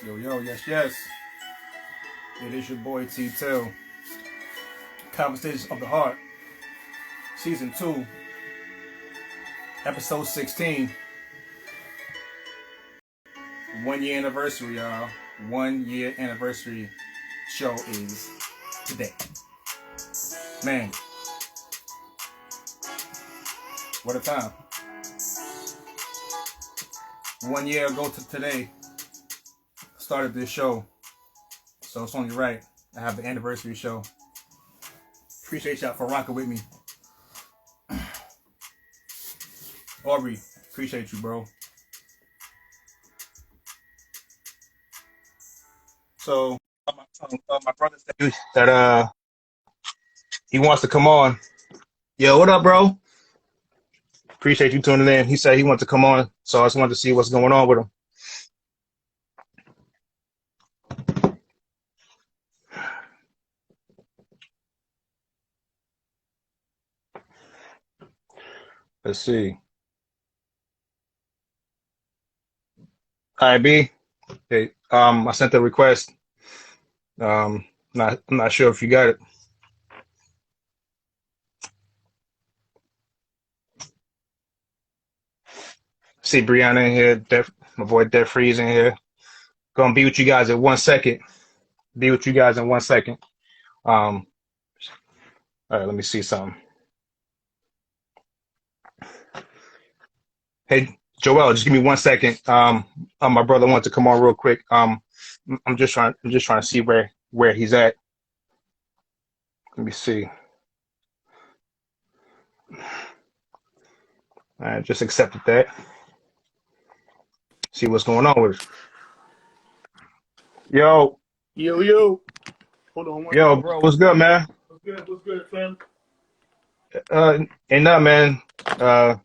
Yo, yo, yes, yes. It is your boy T Till. Conversations of the Heart, Season 2, Episode 16. 1 year anniversary, y'all. 1 year anniversary show is today. Man, what a time. 1 year ago to today, started this show. So it's only right I have the anniversary show. Appreciate y'all for rocking with me. Aubrey, appreciate you, bro. So my brother said that he wants to come on. Yo, what up, bro? Appreciate you tuning in. He said he wanted to come on, so I just wanted to see what's going on with him. Let's see. Hi, B. Hey, I sent the request. I'm not sure if you got it. See Briana in here. My boy Death Freeze in here. Gonna be with you guys in 1 second. Be with you guys in 1 second. All right, let me see something. Hey, Joel, just give me 1 second. My brother wants to come on real quick. I'm just trying to see where he's at. Let me see. I just accepted that. See what's going on with it. Yo. Yo. Hold on. Yo, bro, what's good, man? What's good, fam? Ain't nothing, man. A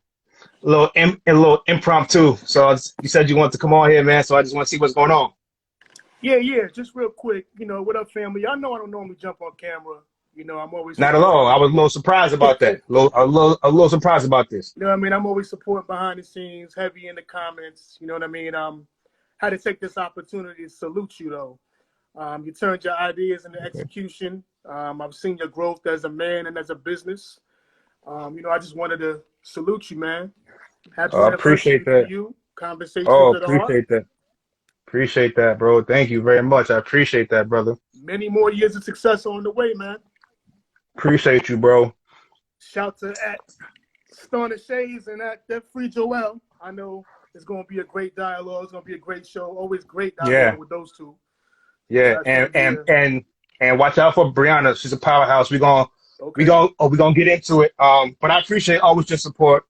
little impromptu. So you said you wanted to come on here, man. So I just want to see what's going on. Yeah. Just real quick. What up, family? Y'all know I don't normally jump on camera. I'm always not at all. I was a little surprised about that. a little surprised about this. You know what I mean? I'm always supporting behind the scenes, heavy in the comments. You know what I mean? Had to take this opportunity to salute you, though. You turned your ideas into execution. I've seen your growth as a man and as a business. I just wanted to salute you, man. Happy anniversary appreciate that. to you. Conversations Oh, of the Heart. appreciate that. Appreciate that, bro. Thank you very much. I appreciate that, brother. Many more years of success on the way, man. Appreciate you, bro. Shout to at Stauna Shades and at Death Free Joel. I know it's going to be a great dialogue. It's going to be a great show. Always great dialogue with those two. Yeah, and watch out for Briana. She's a powerhouse. We gonna get into it. But I appreciate always your support.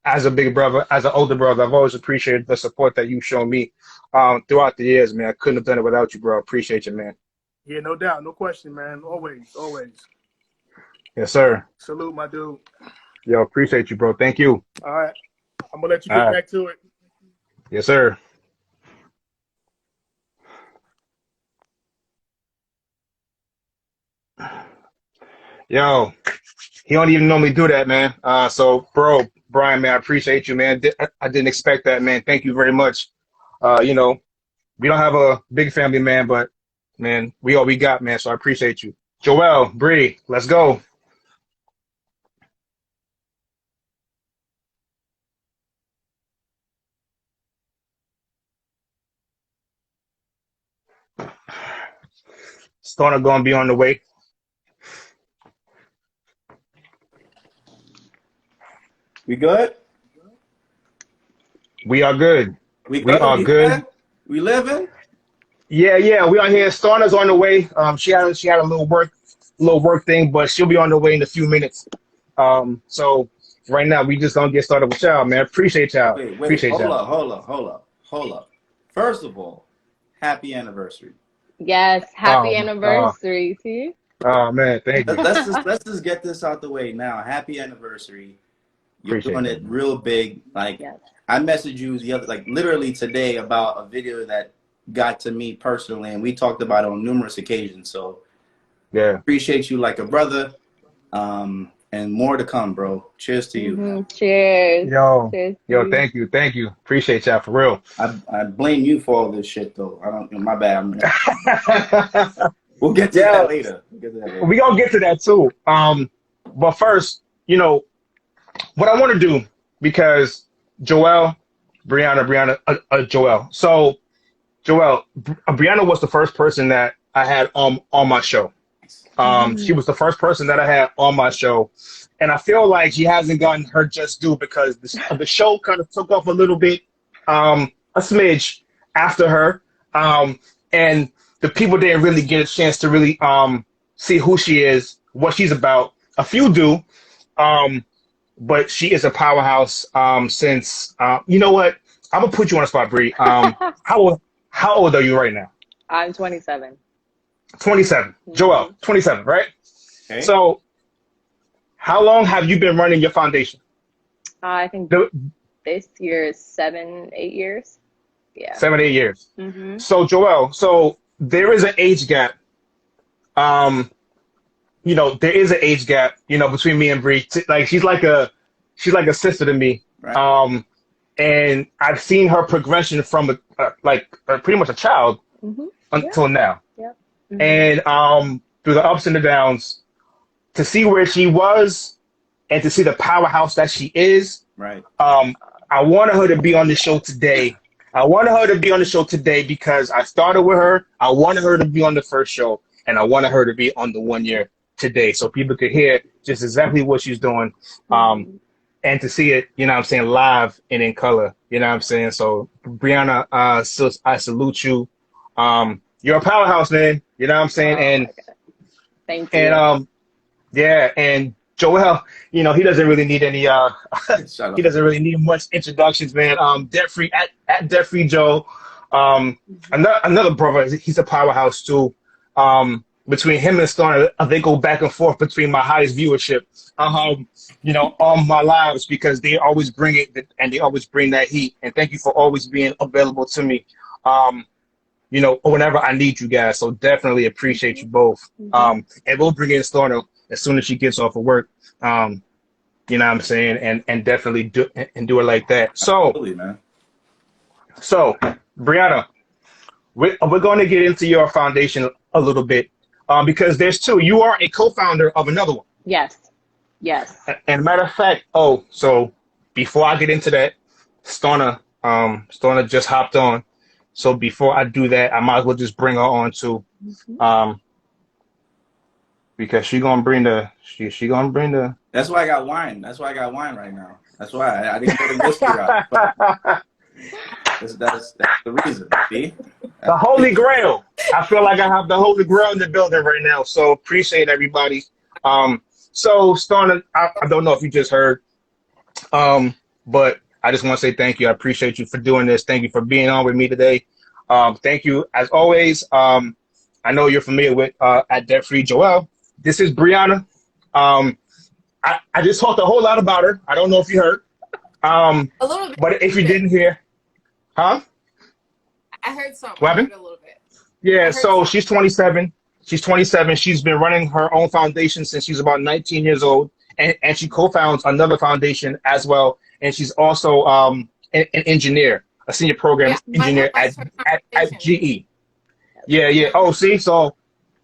As a big brother, as an older brother, I've always appreciated the support that you've shown me throughout the years, man. I couldn't have done it without you, bro. Appreciate you, man. Yeah, no doubt, no question, man. Always. Yes, sir. Salute, my dude. Yo, appreciate you, bro. Thank you. All right, I'm gonna let you get back to it. Yes, sir. Yo, he don't even normally do that, man. So, bro, Brian, man, I appreciate you, man. I didn't expect that, man. Thank you very much. We don't have a big family, man, but, man, we all we got, man, so I appreciate you. Joel, Bree, let's go. Stauna gonna be on the way. We good? We are good. We are good. We living? Yeah. We are here. Stauna's on the way. She had a little work thing, but she'll be on the way in a few minutes. So right now we just gonna get started with y'all, man. Appreciate y'all. Wait, appreciate hold up. First of all, happy anniversary. Yes, happy anniversary, T. Oh man, thank you. Let's just get this out the way now. Happy anniversary. You're doing it real big. Like, yes. I messaged you literally today about a video that got to me personally, and we talked about it on numerous occasions. So, yeah, appreciate you like a brother. and more to come, bro. Cheers to you. Cheers. Yo, Cheers yo, thank you. Appreciate y'all for real. I blame you for all this shit though. I don't. My bad. We'll get to that later. We gonna get to that too. But first, what I want to do, because Joelle, Briana, Joelle. So, Joelle, Briana was the first person that I had on my show. She was the first person that I had on my show, and I feel like she hasn't gotten her just due because the show kind of took off a little bit, a smidge after her, and the people didn't really get a chance to really see who she is, what she's about. A few do, but she is a powerhouse. Since you know what, I'm gonna put you on the spot, Bree. How old are you right now? I'm 27. 27. Joelle, 27, right? Okay. So, how long have you been running your foundation? I think this year is 7, 8 years. Yeah. 7, 8 years. So, Joelle, there is an age gap. There is an age gap, between me and Bree. Like she's like a sister to me. Right. And I've seen her progression from pretty much a child until now. Yep. And through the ups and the downs, to see where she was and to see the powerhouse that she is. Right. I wanted her to be on the show today. Because I started with her. I wanted her to be on the first show, and I wanted her to be on the 1 year today, so people could hear just exactly what she's doing, and to see it, live and in color. So, Briana, I salute you. You're a powerhouse, man. And thank you. And and Joelle, he doesn't really need any he doesn't really need much introductions, man. Debt free at Debt Free Joe. Another brother, he's a powerhouse too. Between him and Stauna, they go back and forth between my highest viewership, on my lives, because they always bring it and they always bring that heat. And thank you for always being available to me, whenever I need you guys. So definitely appreciate you both. And we'll bring in Stauna as soon as she gets off of work. And definitely do it like that. So, Absolutely, man. So, Briana, we're going to get into your foundation a little bit, because there's two. You are a co-founder of another one. Yes. And matter of fact, so before I get into that, Stauna just hopped on. So before I do that, I might as well just bring her on too, because she gonna bring the. That's why I got wine. That's why I got wine right now. That's why I didn't get a whiskey out. That's the reason. See? The Holy Grail. I feel like I have the Holy Grail in the building right now. So appreciate everybody. So Stauna, I don't know if you just heard, but I just want to say thank you. I appreciate you for doing this. Thank you for being on with me today. Thank you as always. I know you're familiar with at Debt Free Joelle. This is Briana. I just talked a whole lot about her. I don't know if you heard. A little bit. But if you didn't hear, huh? I heard something. What happened? I heard a little bit. Yeah, so she's 27. She's 27. She's been running her own foundation since she's about 19 years old. And she co-founds another foundation as well. And she's also an engineer, a senior program engineer at GE. Yeah. Oh, see? So,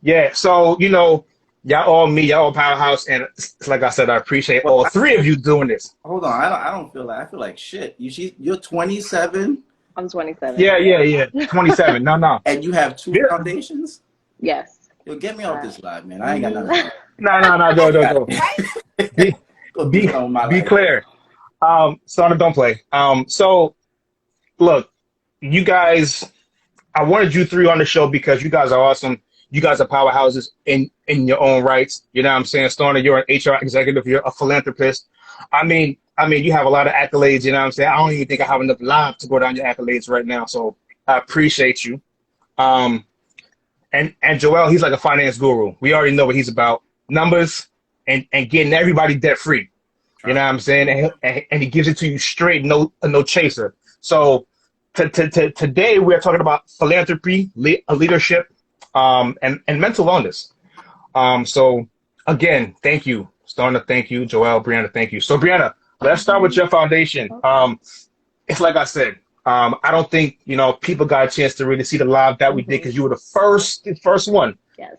yeah. So, y'all all powerhouse. And like I said, I appreciate all three of you doing this. Hold on. I don't feel like, I feel like shit. You're 27? I'm 27. Yeah. 27. No. And you have two foundations? Yes. Yo, get me off this live, man. I ain't got nothing. No. Be clear. Stauna, don't play. So, look, you guys, I wanted you three on the show because you guys are awesome. You guys are powerhouses in your own rights. You know what I'm saying? Stauna, you're an HR executive. You're a philanthropist. I mean, you have a lot of accolades. You know what I'm saying? I don't even think I have enough live to go down your accolades right now. So I appreciate you. And Joel, he's like a finance guru. We already know what he's about. Numbers and getting everybody debt free. You know what I'm saying? And he gives it to you straight, no chaser. So today we're talking about philanthropy, leadership, and mental wellness. So again, thank you Stauna, thank you. Joelle, Briana, thank you. So Briana, let's start with your foundation. It's like I said, I don't think, you know, people got a chance to really see the live that we did because you were the first one. Yes.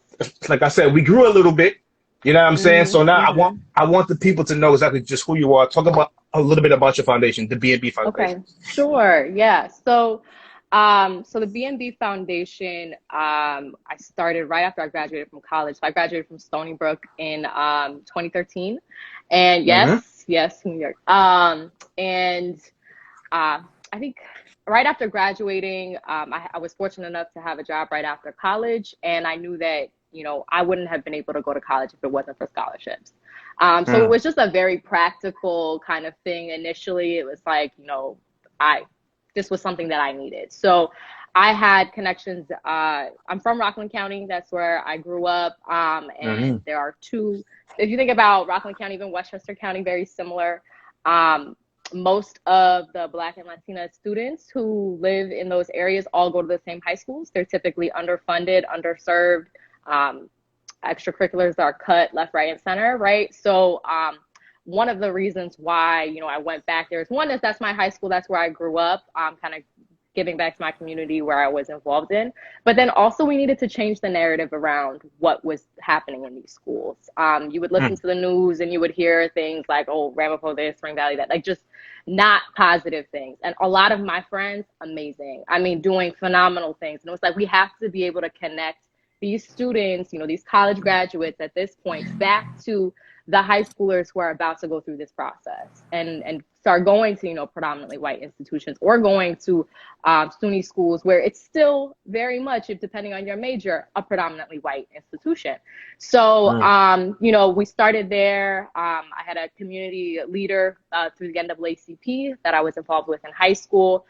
Like I said, we grew a little bit. You know what I'm saying? So now I want the people to know exactly just who you are. Talk about a little bit about your foundation, the B&B Foundation. Okay, sure. Yeah. So, so the B&B Foundation, I started right after I graduated from college. So I graduated from Stony Brook in 2013, and yes, New York. And I think right after graduating, I was fortunate enough to have a job right after college, and I knew that, you know, I wouldn't have been able to go to college if it wasn't for scholarships. So it was just a very practical kind of thing. Initially, it was like, you know, this was something that I needed. So I had connections. I'm from Rockland County. That's where I grew up. And there are two, if you think about Rockland County, even Westchester County, very similar. Most of the Black and Latina students who live in those areas all go to the same high schools. They're typically underfunded, underserved. Extracurriculars are cut left, right, and center, right? So one of the reasons why, you know, I went back there is, one is that's my high school, that's where I grew up, kind of giving back to my community where I was involved in. But then also we needed to change the narrative around what was happening in these schools. You would listen to the news and you would hear things like, oh, Ramapo this, Spring Valley that, like just not positive things. And a lot of my friends, amazing. I mean, doing phenomenal things. And it was like, we have to be able to connect these students, you know, these college graduates at this point back to the high schoolers who are about to go through this process and start going to, you know, predominantly white institutions or going to SUNY schools where it's still very much, if depending on your major, a predominantly white institution. So, you know, we started there. I had a community leader through the NAACP that I was involved with in high school.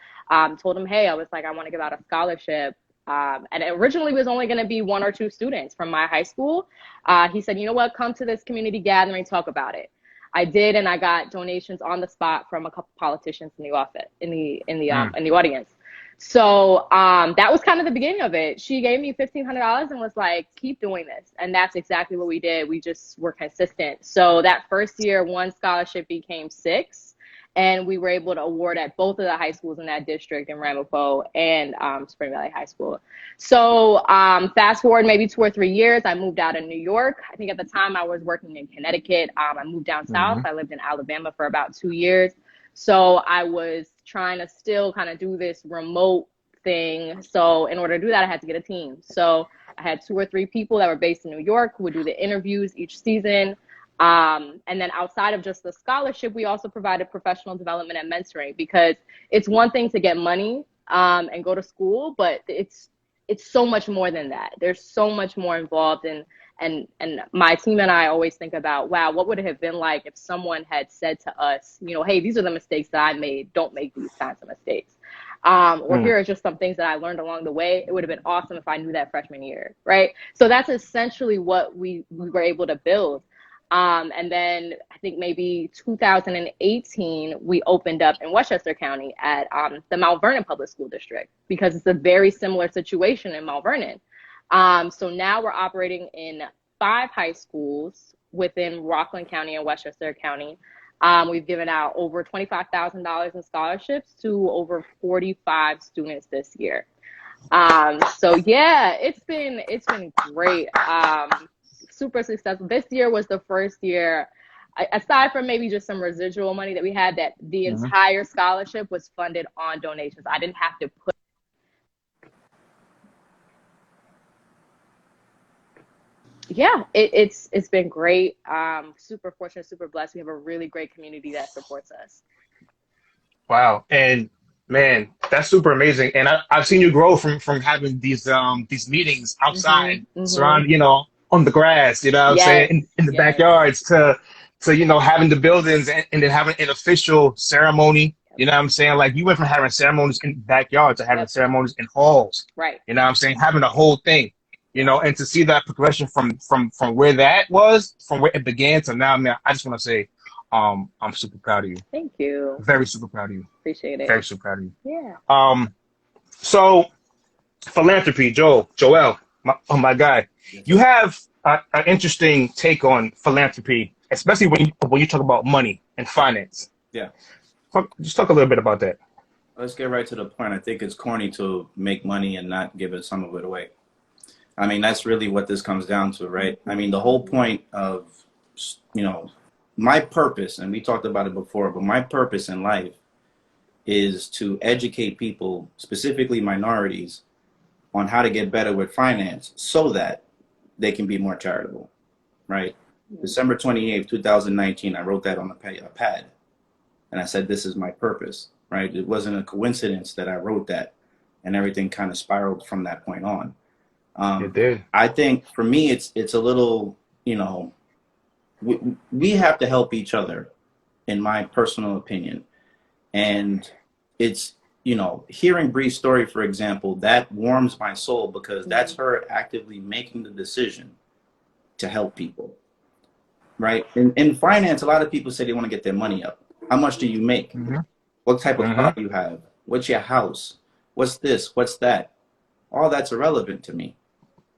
Told him, hey, I was like, I want to give out a scholarship. And it originally was only going to be 1 or 2 students from my high school. He said, you know what, come to this community gathering, talk about it. I did, and I got donations on the spot from a couple politicians in the office, in the audience. So that was kind of the beginning of it. She gave me $1,500 and was like, keep doing this. And that's exactly what we did. We just were consistent. So that first year, 1 scholarship became 6. And we were able to award at both of the high schools in that district, in Ramapo and Spring Valley High School. So fast forward maybe 2 or 3 years, I moved out of New York. I think at the time I was working in Connecticut. I moved down south. I lived in Alabama for about 2 years. So I was trying to still kind of do this remote thing. So in order to do that, I had to get a team. So I had 2 or 3 people that were based in New York who would do the interviews each season. And then outside of just the scholarship, we also provided professional development and mentoring, because it's one thing to get money and go to school, but it's so much more than that. There's so much more involved. And my team and I always think about, wow, what would it have been like if someone had said to us, you know, hey, these are the mistakes that I made. Don't make these kinds of mistakes. Or here are just some things that I learned along the way. It would have been awesome if I knew that freshman year, right? So that's essentially what we were able to build. And then I think maybe 2018, we opened up in Westchester County at the Mount Vernon Public School District, because it's a very similar situation in Mount Vernon. So now we're operating in 5 high schools within Rockland County and Westchester County. We've given out over $25,000 in scholarships to over 45 students this year. So yeah, it's been great. Super successful. This year was the first year, aside from maybe just some residual money that we had, that the entire scholarship was funded on donations. I didn't have to put. Yeah, it's been great. Super fortunate, super blessed. We have a really great community that supports us. Wow. And man, that's super amazing. And I've seen you grow from having these meetings outside, surrounded, you know, on the grass, you know what I'm saying, in the backyards, to you know, having the buildings and then having an official ceremony, you know what I'm saying? Like, you went from having ceremonies in backyards to having ceremonies in halls, right? You know what I'm saying? Having the whole thing, you know, and to see that progression from where that was, from where it began to now, man, I just want to say, I'm super proud of you. Thank you. Very super proud of you. Appreciate it. Very super proud of you. Yeah. So philanthropy, Joelle, my guy, you have an interesting take on philanthropy. especially when you talk about money and finance. Yeah. Just talk a little bit about that. Let's get right to the point. I think it's corny to make money and not give it some of it away. I mean, that's really what this comes down to, right? I mean, the whole point of, you know, my purpose, and we talked about it before, but my purpose in life is to educate people, specifically minorities, on how to get better with finance so that they can be more charitable, right? December 28th, 2019, I wrote that on a pad. And I said, this is my purpose, right? It wasn't a coincidence that I wrote that, and everything kind of spiraled from that point on. It did. I think for me, it's a little, you know, we have to help each other, in my personal opinion. And it's, you know, hearing Bree's story, for example, that warms my soul because that's her actively making the decision to help people, right? In finance, a lot of people say they want to get their money up. How much do you make? What type of car you have? What's your house? What's this? What's that? All that's irrelevant to me.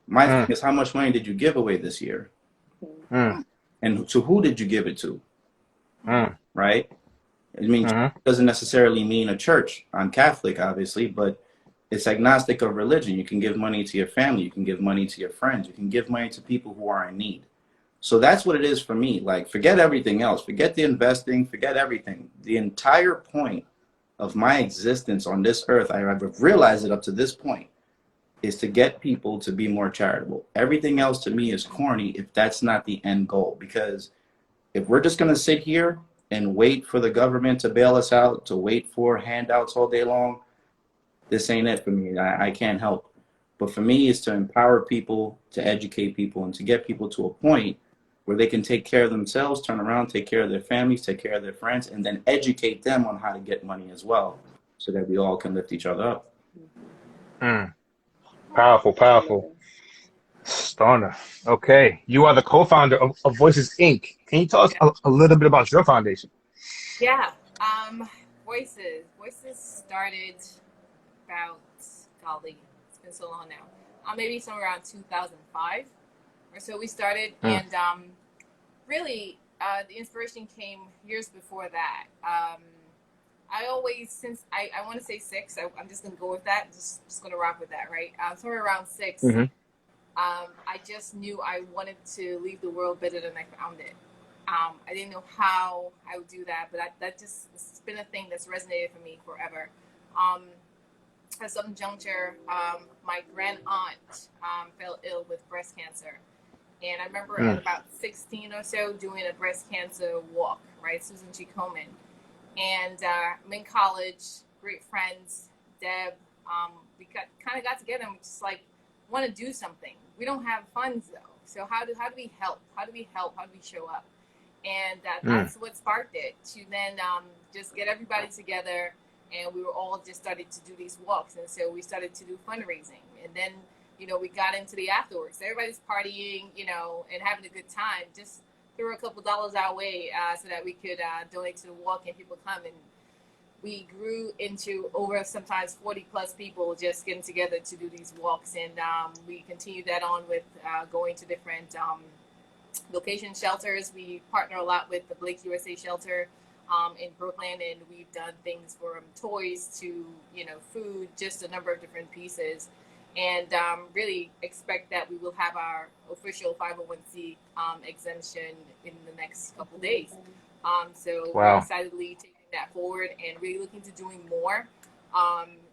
My thing is, how much money did you give away this year? And to who did you give it to? Right? I mean, it doesn't necessarily mean a church. I'm Catholic, obviously, but it's agnostic of religion. You can give money to your family. You can give money to your friends. You can give money to people who are in need. So that's what it is for me. Like, forget everything else. Forget the investing. Forget everything. The entire point of my existence on this earth, I've realized it up to this point, is to get people to be more charitable. Everything else to me is corny if that's not the end goal. Because if we're just going to sit here and wait for the government to bail us out, to wait for handouts all day long, this ain't it for me. I can't help. But for me, it's to empower people, to educate people, and to get people to a point where they can take care of themselves, turn around, take care of their families, take care of their friends, and then educate them on how to get money as well, so that we all can lift each other up. Powerful, powerful. Stauna. Okay. You are the co-founder of Voices Inc. Can you tell us a little bit about your foundation? Yeah. Voices started about, golly, it's been so long now. Maybe somewhere around 2005 or so we started. And really, the inspiration came years before that. I always, since I want to say 6, I'm just going to go with that. Just going to rock with that, right? Somewhere around 6, I just knew I wanted to leave the world better than I found it. I didn't know how I would do that, but it's been a thing that's resonated for me forever. At some juncture, my grand aunt fell ill with breast cancer. And I remember at about 16 or so doing a breast cancer walk, right? Susan G. Komen. And I'm in college, great friends, Deb. We kind of got together and we just like want to do something. We don't have funds though, so how do we help? How do we show up? And that's what sparked it. To then just get everybody together, and we were all just started to do these walks, and so we started to do fundraising, and then we got into the afterwards. Everybody's partying, and having a good time. Just threw a couple dollars our way so that we could donate to the walk, and people come. And we grew into over sometimes 40 plus people just getting together to do these walks. And we continued that on with going to different location shelters. We partner a lot with the Blake USA shelter in Brooklyn, and we've done things from toys to, food, just a number of different pieces. And really expect that we will have our official 501c exemption in the next couple days. So we're excitedly taking that forward and really looking to doing more.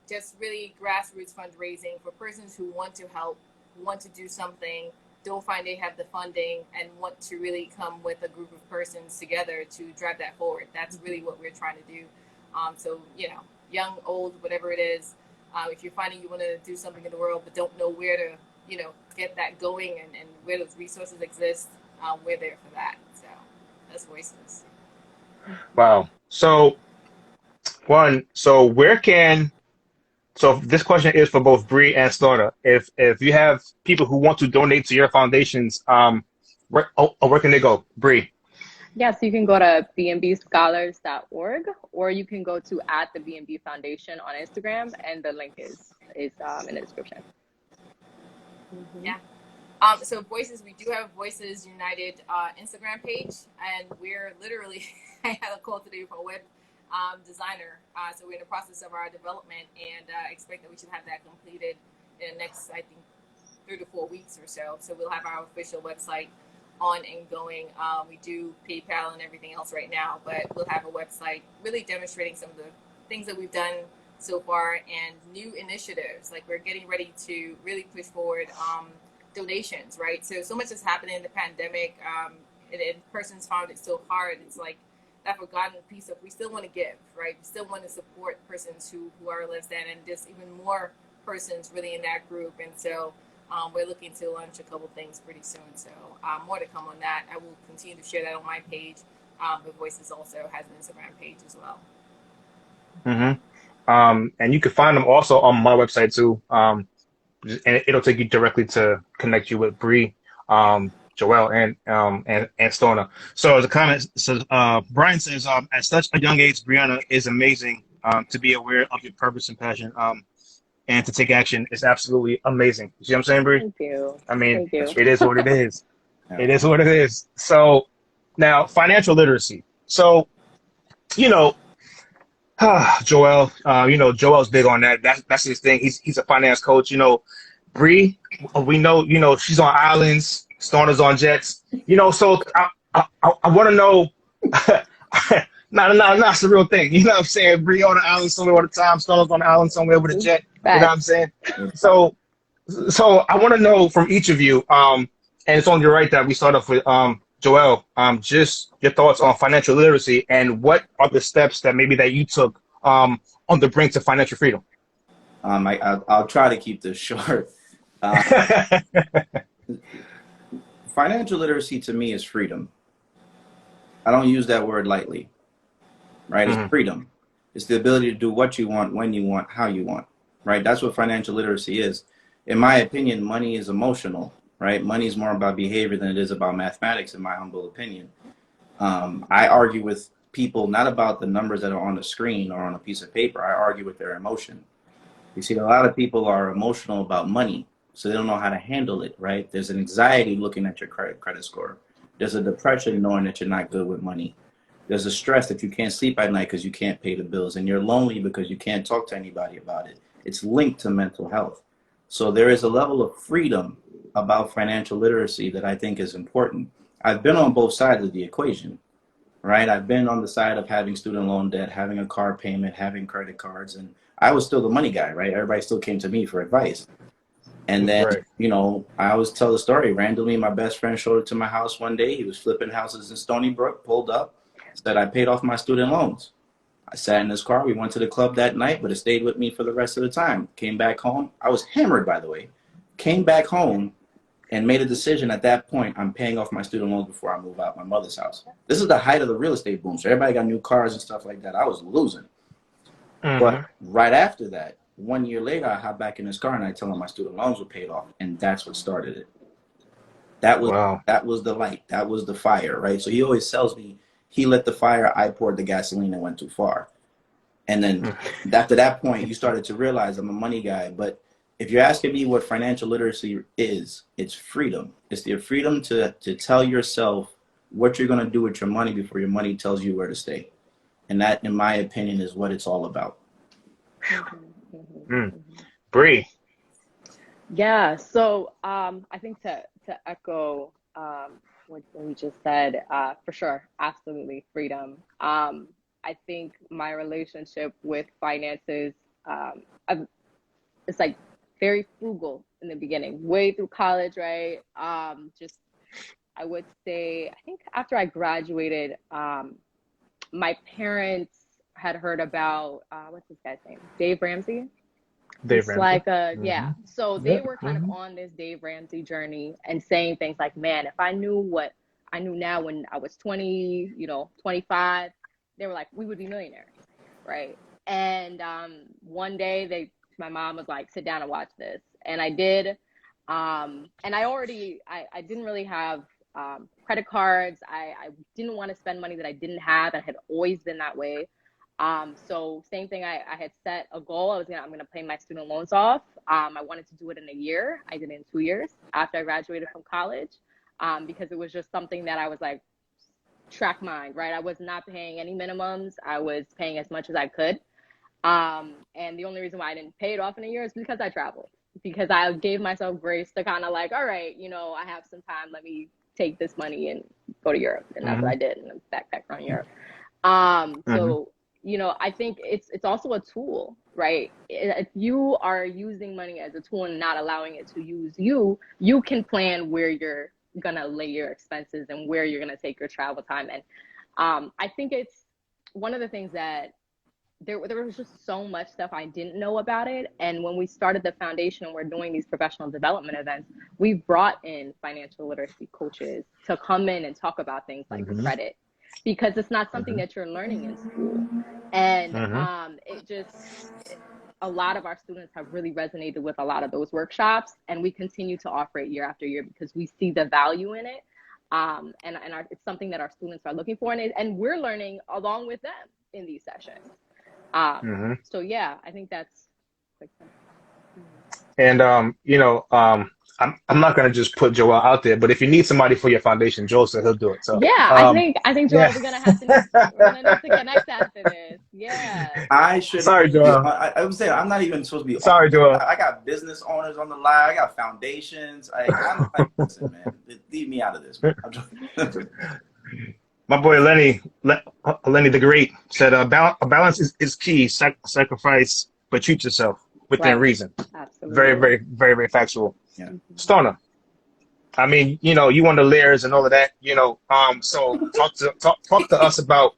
Just really grassroots fundraising for persons who want to help, want to do something, don't find they have the funding, and want to really come with a group of persons together to drive that forward. That's really what we're trying to do. So, young, old, whatever it is, if you're finding you want to do something in the world but don't know where to, get that going and where those resources exist, we're there for that. So that's Voices. Wow. So this question is for both Bree and Stauna. If you have people who want to donate to your foundations, where can they go? Bree. Yes, you can go to bnbscholars.org, or you can go to @the BNB Foundation on Instagram, and the link is in the description. Yeah. So Voices, we do have Voices United Instagram page, and we're literally, I had a call today for a web designer. So we're in the process of our development, and expect that we should have that completed in the next, I think, 3 to 4 weeks or so. So we'll have our official website on and going. We do PayPal and everything else right now, but we'll have a website really demonstrating some of the things that we've done so far and new initiatives. Like we're getting ready to really push forward donations, right? So much has happened in the pandemic, and persons found it so hard. It's like that forgotten piece of, we still want to give, right? We still want to support persons who are less than, and just even more persons really in that group. And so we're looking to launch a couple things pretty soon. So more to come on that. I will continue to share that on my page. But Voices also has an Instagram page as well. And you can find them also on my website too. And it'll take you directly to connect you with Bree, Joelle, and Stauna. So the comment says, Brian says, at such a young age, Briana is amazing. To be aware of your purpose and passion, and to take action is absolutely amazing. You see what I'm saying, Bree? Thank you. I mean, Thank you. it is what it is. It is what it is. So now, financial literacy. So, Joel, Joel's big on that. That's his thing. He's a finance coach. Bree, we know, she's on islands, Stauna's on jets. So I want to know. No, it's a real thing. You know what I'm saying? Bree on the island somewhere all the time. Stauna's on the island somewhere with a jet. You know what I'm saying? So I want to know from each of you. And it's only right that we start off with Joel, just your thoughts on financial literacy and what are the steps that maybe that you took on the brink to financial freedom? I'll try to keep this short. Financial literacy to me is freedom. I don't use that word lightly, right? It's freedom. It's the ability to do what you want, when you want, how you want, right? That's what financial literacy is. In my opinion, money is emotional. Right? Money is more about behavior than it is about mathematics, in my humble opinion. I argue with people not about the numbers that are on the screen or on a piece of paper. I argue with their emotion. You see, a lot of people are emotional about money, so they don't know how to handle it, right? There's an anxiety looking at your credit score. There's a depression knowing that you're not good with money. There's a stress that you can't sleep at night because you can't pay the bills, and you're lonely because you can't talk to anybody about it. It's linked to mental health. So there is a level of freedom about financial literacy that I think is important. I've been on both sides of the equation, right? I've been on the side of having student loan debt, having a car payment, having credit cards, and I was still the money guy, right? Everybody still came to me for advice. And then, I always tell the story. Randomly, my best friend showed up to my house one day. He was flipping houses in Stony Brook, pulled up, said, I paid off my student loans. I sat in his car. We went to the club that night, but it stayed with me for the rest of the time. Came back home. I was hammered, by the way. Came back home and made a decision at that point. I'm paying off my student loans before I move out my mother's house. This is the height of the real estate boom. So everybody got new cars and stuff like that. I was losing. But right after that, 1 year later, I hop back in his car and I tell him my student loans were paid off. And that's what started it. That was the light. That was the fire, right? So he always tells me he lit the fire, I poured the gasoline and went too far. And then after that point, you started to realize I'm a money guy. But if you're asking me what financial literacy is, it's freedom. It's the freedom to tell yourself what you're going to do with your money before your money tells you where to stay. And that, in my opinion, is what it's all about. Bree. Yeah, so I think to echo what you just said, for sure, absolutely freedom. I think my relationship with finances, it's like very frugal in the beginning, way through college, right? Just, I would say, I think after I graduated, my parents had heard about, what's this guy's name? Dave Ramsey. Dave Ramsey. Like, yeah. So they were kind of on this Dave Ramsey journey and saying things like, man, if I knew what I knew now when I was 20, 25, they were like, we would be millionaires, right? And one day my mom was like, sit down and watch this. And I did. And I didn't really have credit cards. I didn't want to spend money that I didn't have. And had always been that way. So same thing, I had set a goal. I'm gonna pay my student loans off. I wanted to do it in a year. I did it in 2 years after I graduated from college, because it was just something that I was like, track mind, right? I was not paying any minimums. I was paying as much as I could. And the only reason why I didn't pay it off in a year is because I traveled, because I gave myself grace to kind of like, all right, you know, I have some time. Let me take this money and go to Europe. And that's what I did, and backpack around Europe. So, you know, I think it's also a tool, right? If you are using money as a tool and not allowing it to use you, you can plan where you're gonna lay your expenses and where you're gonna take your travel time. And I think it's one of the things that there was just so much stuff I didn't know about it. And when we started the foundation and we're doing these professional development events, we brought in financial literacy coaches to come in and talk about things like credit, because it's not something that you're learning in school. And a lot of our students have really resonated with a lot of those workshops, and we continue to offer it year after year because we see the value in it. It's something that our students are looking for, and we're learning along with them in these sessions. So yeah, I think that's quick. And you know, I'm not gonna just put Joel out there, but if you need somebody for your foundation, Joel said he'll do it. So yeah, I think Joel, we're gonna need to connect after this. Yeah. I should. Sorry, Joel. I would say I'm not even supposed to be. Sorry, Joel. I got business owners on the line. I got foundations. I'm like, listen, man, leave me out of this. Man. My boy Lenny the Great said, balance is key. Sacrifice, but treat yourself within reason. Absolutely. Very, very, very, very factual. Yeah. Stauna, I mean, you know, you want the layers and all of that, you know. So talk to us about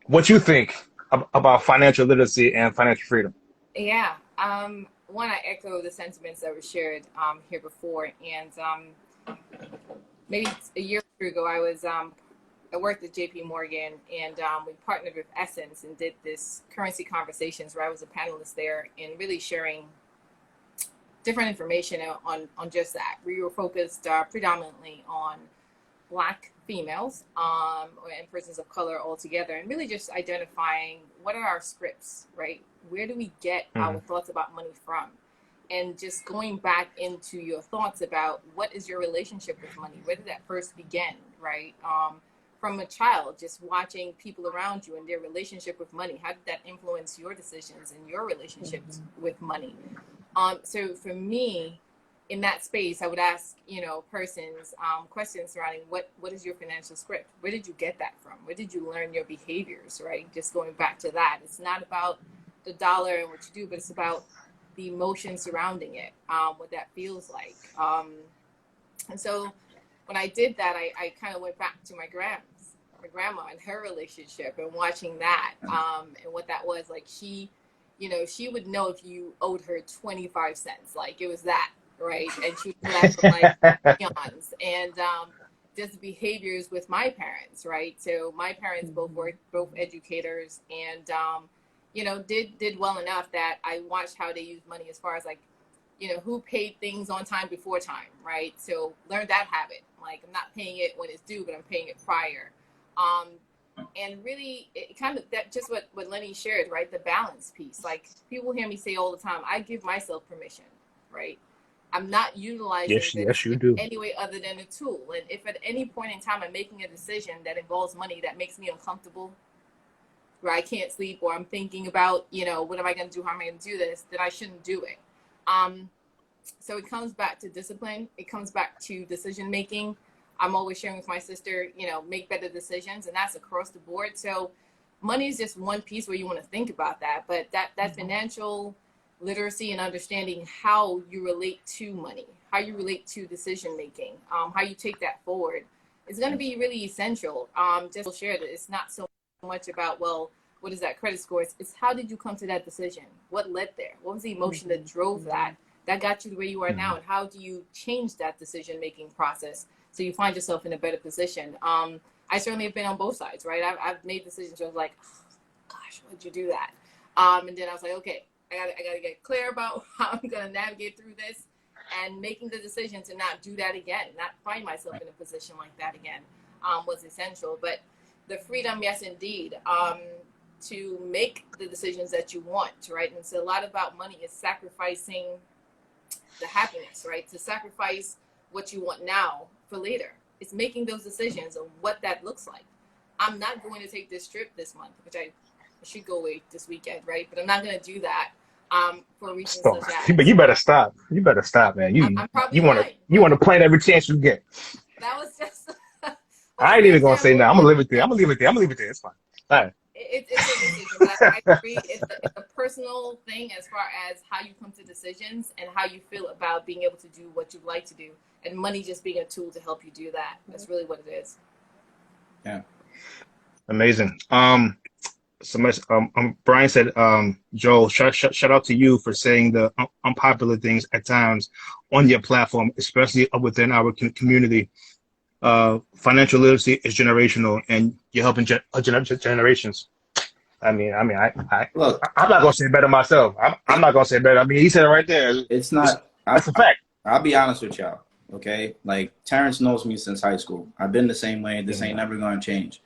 what you think about financial literacy and financial freedom. Yeah. One, I echo the sentiments that were shared here before, and maybe a year or two ago, I worked at JP Morgan, and we partnered with Essence and did this currency conversations where I was a panelist there and really sharing different information on just that. We were focused predominantly on Black females and persons of color altogether, and really just identifying what are our scripts, right? Where do we get our thoughts about money from? And just going back into your thoughts about what is your relationship with money? Where did that first begin, right? From a child, just watching people around you and their relationship with money. How did that influence your decisions and your relationships with money? So for me, in that space, I would ask, you know, persons questions surrounding what is your financial script? Where did you get that from? Where did you learn your behaviors, right? Just going back to that. It's not about the dollar and what you do, but it's about the emotion surrounding it, what that feels like. And so when I did that, I kind of went back to my grandma and her relationship and watching that and what that was like. She would know if you owed her 25 cents, like it was that, right? And she would do that from like eons. And just behaviors with my parents, right? So my parents both educators, and you know, did well enough that I watched how they use money as far as like, you know, who paid things on time before time, right? So learned that habit. Like, I'm not paying it when it's due, but I'm paying it prior. And really, it kind of, that just what Lenny shared, right? The balance piece. Like, people hear me say all the time, I give myself permission, right? I'm not utilizing this in any way other than a tool. And if at any point in time I'm making a decision that involves money that makes me uncomfortable, where I can't sleep, or I'm thinking about, you know, what am I going to do? How am I going to do this? Then I shouldn't do it. So it comes back to discipline. It comes back to decision making. I'm always sharing with my sister, you know, make better decisions, and that's across the board. So money is just one piece where you want to think about that, but that financial literacy and understanding how you relate to money, how you relate to decision making, how you take that forward is going to be really essential. Just share that it's not so much about, well, what is that credit score? It's how did you come to that decision? What led there? What was the emotion that drove that got you to where you are now? And how do you change that decision-making process so you find yourself in a better position? I certainly have been on both sides, right? I've made decisions where I was like, oh, gosh, why'd you do that? And then I was like, okay, I gotta get clear about how I'm gonna navigate through this, and making the decision to not do that again, not find myself in a position like that again, was essential. But the freedom, yes, indeed, to make the decisions that you want, right? And so a lot about money is sacrificing the happiness, right? To sacrifice what you want now for later. It's making those decisions of what that looks like. I'm not going to take this trip this month, which I should go away this weekend, right? But I'm not going to do that for reasons such as. But you better stop. You better stop, man. I'm probably right. You want to plan every chance you get. That was just. I ain't even gonna say no. I'm gonna leave it there. I'm gonna leave it there. It's fine. All right. It's a decision. But I agree. It's a personal thing as far as how you come to decisions and how you feel about being able to do what you like to do, and money just being a tool to help you do that. That's really what it is. Yeah. Amazing. Bryan said, Joel, shout out to you for saying the unpopular things at times on your platform, especially within our community. Financial literacy is generational, and you're helping generations. I look. I'm not gonna say it better myself. I'm not gonna say it better. I mean, he said it right there. It's not. That's a fact. I'll be honest with y'all. Okay, like Terrence knows me since high school. I've been the same way. This ain't never gonna change.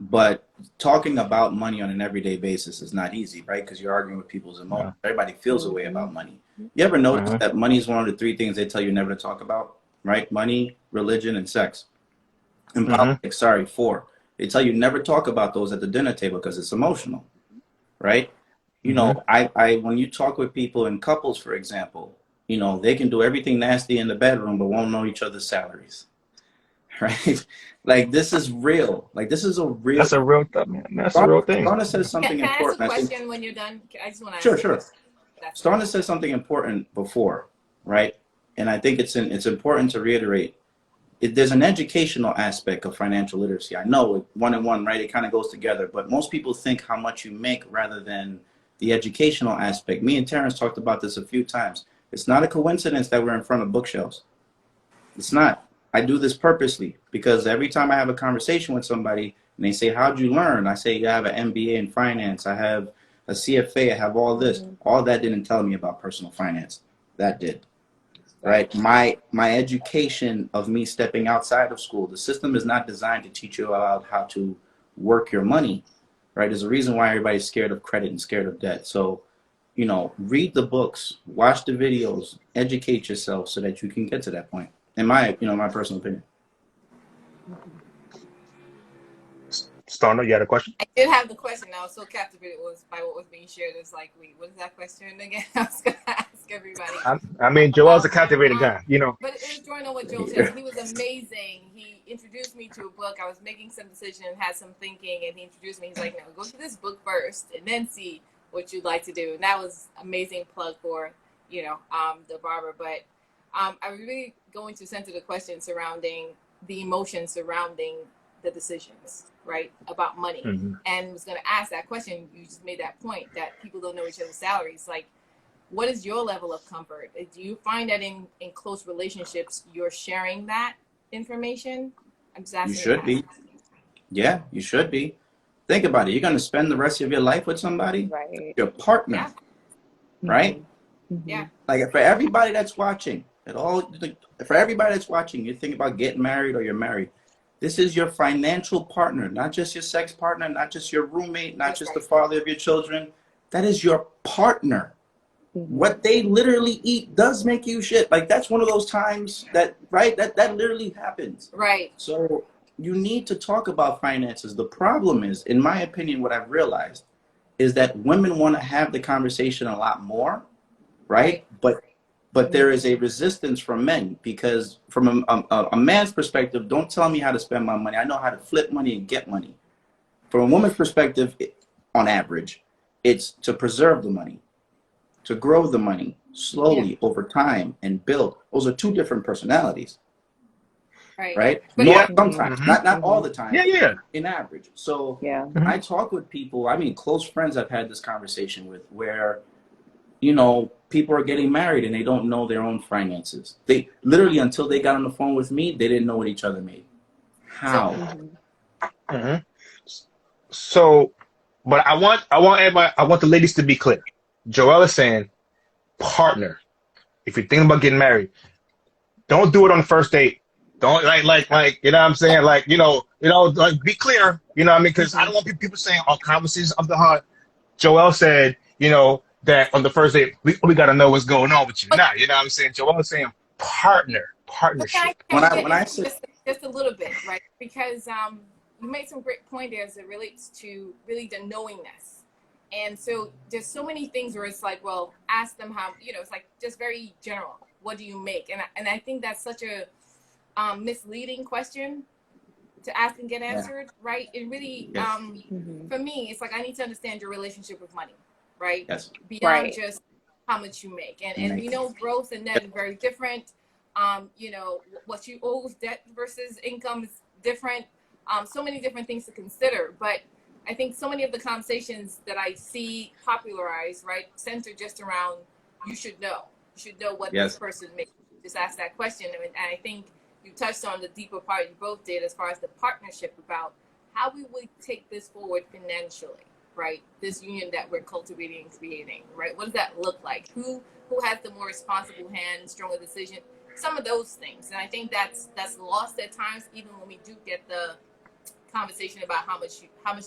But talking about money on an everyday basis is not easy, right? Because you're arguing with people's emotions. Yeah. Everybody feels a way about money. You ever notice that money is one of the 3 things they tell you never to talk about? Right? Money, religion, and sex. And politics, 4. They tell you never talk about those at the dinner table because it's emotional, right? You know, when you talk with people in couples, for example, you know, they can do everything nasty in the bedroom, but won't know each other's salaries, right? Like, this is real. Like, this is a real. That's a real thing, man. That's a real thing. Stauna says something important. Can I ask a question when you're done? I just want to ask. Sure. Stauna says something important before, right? And I think it's important to reiterate. There's an educational aspect of financial literacy. I know 1 and 1, right? It kind of goes together, but most people think how much you make rather than the educational aspect. Me and Terrence talked about this a few times. It's not a coincidence that we're in front of bookshelves. It's not. I do this purposely because every time I have a conversation with somebody and they say, how'd you learn? I say, I have an MBA in finance. I have a CFA. I have all this. All that didn't tell me about personal finance. That did. Right? My education of me stepping outside of school, the system is not designed to teach you about how to work your money. Right? There's a reason why everybody's scared of credit and scared of debt. So, you know, read the books, watch the videos, educate yourself so that you can get to that point. In my personal opinion. Stauna, you had a question? I did have the question. I was so captivated by what was being shared. It's like, wait, what is that question again? I was going to ask everybody. I mean, Joel's a captivating guy, you know. But it was joining on what Joel said. He was amazing. He introduced me to a book. I was making some decision and had some thinking, and he introduced me. He's like, no, go to this book first and then see what you'd like to do. And that was amazing plug for, the barber. But I'm really going to center the question surrounding the emotions surrounding the decisions, right, about money. And was going to ask that question. You just made that point that people don't know each other's salaries. Like, what is your level of comfort? Do you find that in close relationships, you're sharing that information? I'm just asking. You should be. Yeah, you should be. Think about it. You're going to spend the rest of your life with somebody, right? Your partner, right? Yeah. Like, for everybody that's watching, for everybody that's watching, you're thinking about getting married or you're married. This is your financial partner, not just your sex partner, not just your roommate, not just the father of your children. That is your partner. What they literally eat does make you shit. Like, that's one of those times that literally happens. Right. So you need to talk about finances. The problem is, in my opinion, what I've realized is that women want to have the conversation a lot more, right? But there is a resistance from men because from a man's perspective, don't tell me how to spend my money. I know how to flip money and get money. From a woman's perspective, on average, it's to preserve the money, to grow the money slowly over time and build. Those are 2 different personalities. Right? But sometimes, not all the time. Yeah. In average. So I talk with people, close friends I've had this conversation with where, people are getting married and they don't know their own finances. They literally, until they got on the phone with me, they didn't know what each other made. How? So, but I want everybody, I want the ladies to be clear. Joel is saying, partner. If you're thinking about getting married, don't do it on the first date. Don't like, you know what I'm saying? Like, like be clear, you know what I mean? Because I don't want people saying all conversations of the heart. Joel said, that on the first day, we got to know what's going on with you now. You know what I'm saying? Joel is saying But can partnership. When I I say just a little bit, right? Because you made some great point there as it relates to really the knowingness. And so there's so many things where it's like, well, ask them how, it's like just very general. What do you make? And I think that's such a misleading question to ask and get answered, right? It really, for me, it's like I need to understand your relationship with money, right? Yes. Beyond just how much you make. And we know growth and net is very different. What you owe, debt versus income is different. So many different things to consider. But I think so many of the conversations that I see popularized, right, center just around you should know. You should know what this person makes. Just ask that question. And I think you touched on the deeper part you both did as far as the partnership about how we would take this forward financially, right? This union that we're cultivating and creating, right? What does that look like? Who has the more responsible hand, stronger decision? Some of those things. And I think that's lost at times, even when we do get the conversation about how much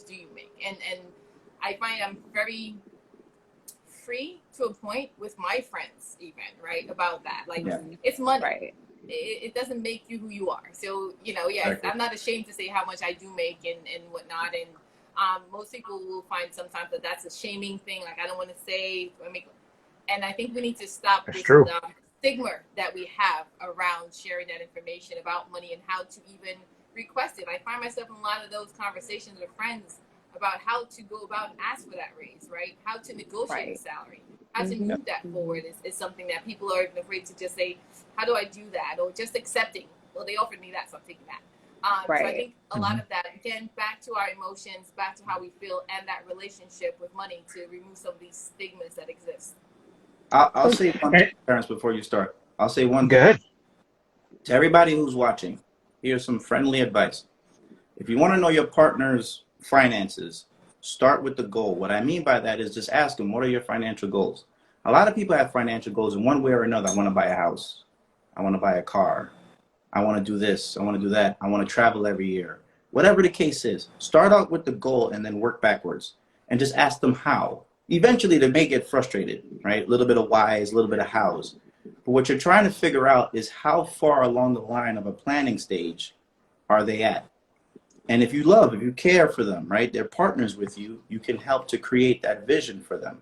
do you make. And I find I'm very free to a point with my friends even, right, about that. Like, it's money. Right. It doesn't make you who you are. So, I'm not ashamed to say how much I do make and whatnot. And most people will find sometimes that that's a shaming thing. Like, I don't want to say, and I think we need to stop this stigma that we have around sharing that information about money and how to even request it. I find myself in a lot of those conversations with friends about how to go about and ask for that raise, right? How to negotiate a salary, how to move that forward is something that people are afraid to just say, how do I do that? Or just accepting, well, they offered me that, so I'm taking that. So I think a lot of that, again, back to our emotions, back to how we feel, and that relationship with money to remove some of these stigmas that exist. I'll say one thing, Terrence, before you start. I'll say one thing. Go ahead. To everybody who's watching, here's some friendly advice. If you want to know your partner's finances, start with the goal. What I mean by that is just ask them, what are your financial goals? A lot of people have financial goals in one way or another. I want to buy a house. I want to buy a car. I want to do this. I want to do that. I want to travel every year. Whatever the case is, start out with the goal and then work backwards and just ask them how. Eventually, they may get frustrated, right? A little bit of whys, a little bit of hows. But what you're trying to figure out is how far along the line of a planning stage are they at? And if you care for them, right? They're partners with you, you can help to create that vision for them.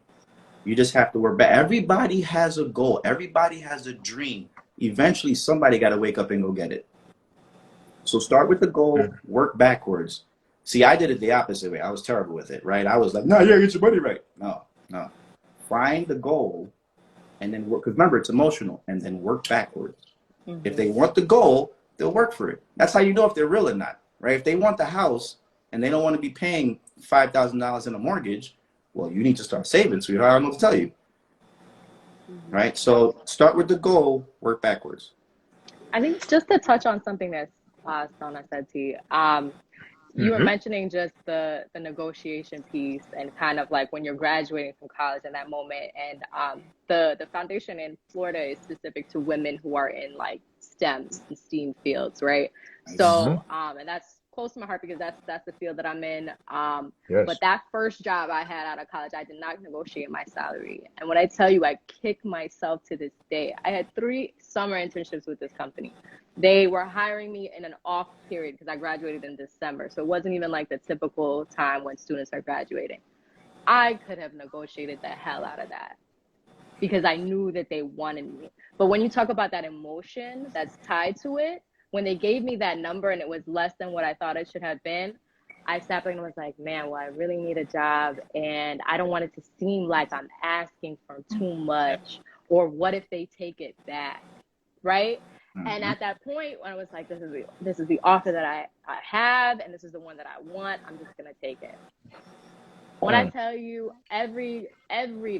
You just have to work back. Everybody has a goal. Everybody has a dream. Eventually, somebody got to wake up and go get it. So start with the goal, work backwards. See, I did it the opposite way. I was terrible with it, right? I was like, no, get your money right. No. Find the goal and then work. Because remember, it's emotional. And then work backwards. If they want the goal, they'll work for it. That's how you know if they're real or not, right? If they want the house and they don't want to be paying $5,000 in a mortgage, well, you need to start saving, sweetheart. I don't know what to tell you. Right? So start with the goal, work backwards. I think just to touch on something that Stauna said to you, you were mentioning just the negotiation piece and kind of like when you're graduating from college in that moment. And the foundation in Florida is specific to women who are in like STEM and STEAM fields, right? So, and that's close to my heart because that's the field that I'm in. But that first job I had out of college, I did not negotiate my salary. And when I tell you, I kick myself to this day. I had 3 summer internships with this company. They were hiring me in an off period because I graduated in December. So it wasn't even like the typical time when students are graduating. I could have negotiated the hell out of that because I knew that they wanted me. But when you talk about that emotion that's tied to it, when they gave me that number and it was less than what I thought it should have been, I sat back and was like, man, well, I really need a job and I don't want it to seem like I'm asking for too much, or what if they take it back, right? And at that point, when I was like, this is the offer that I have, and this is the one that I want, I'm just gonna take it. When I tell you, every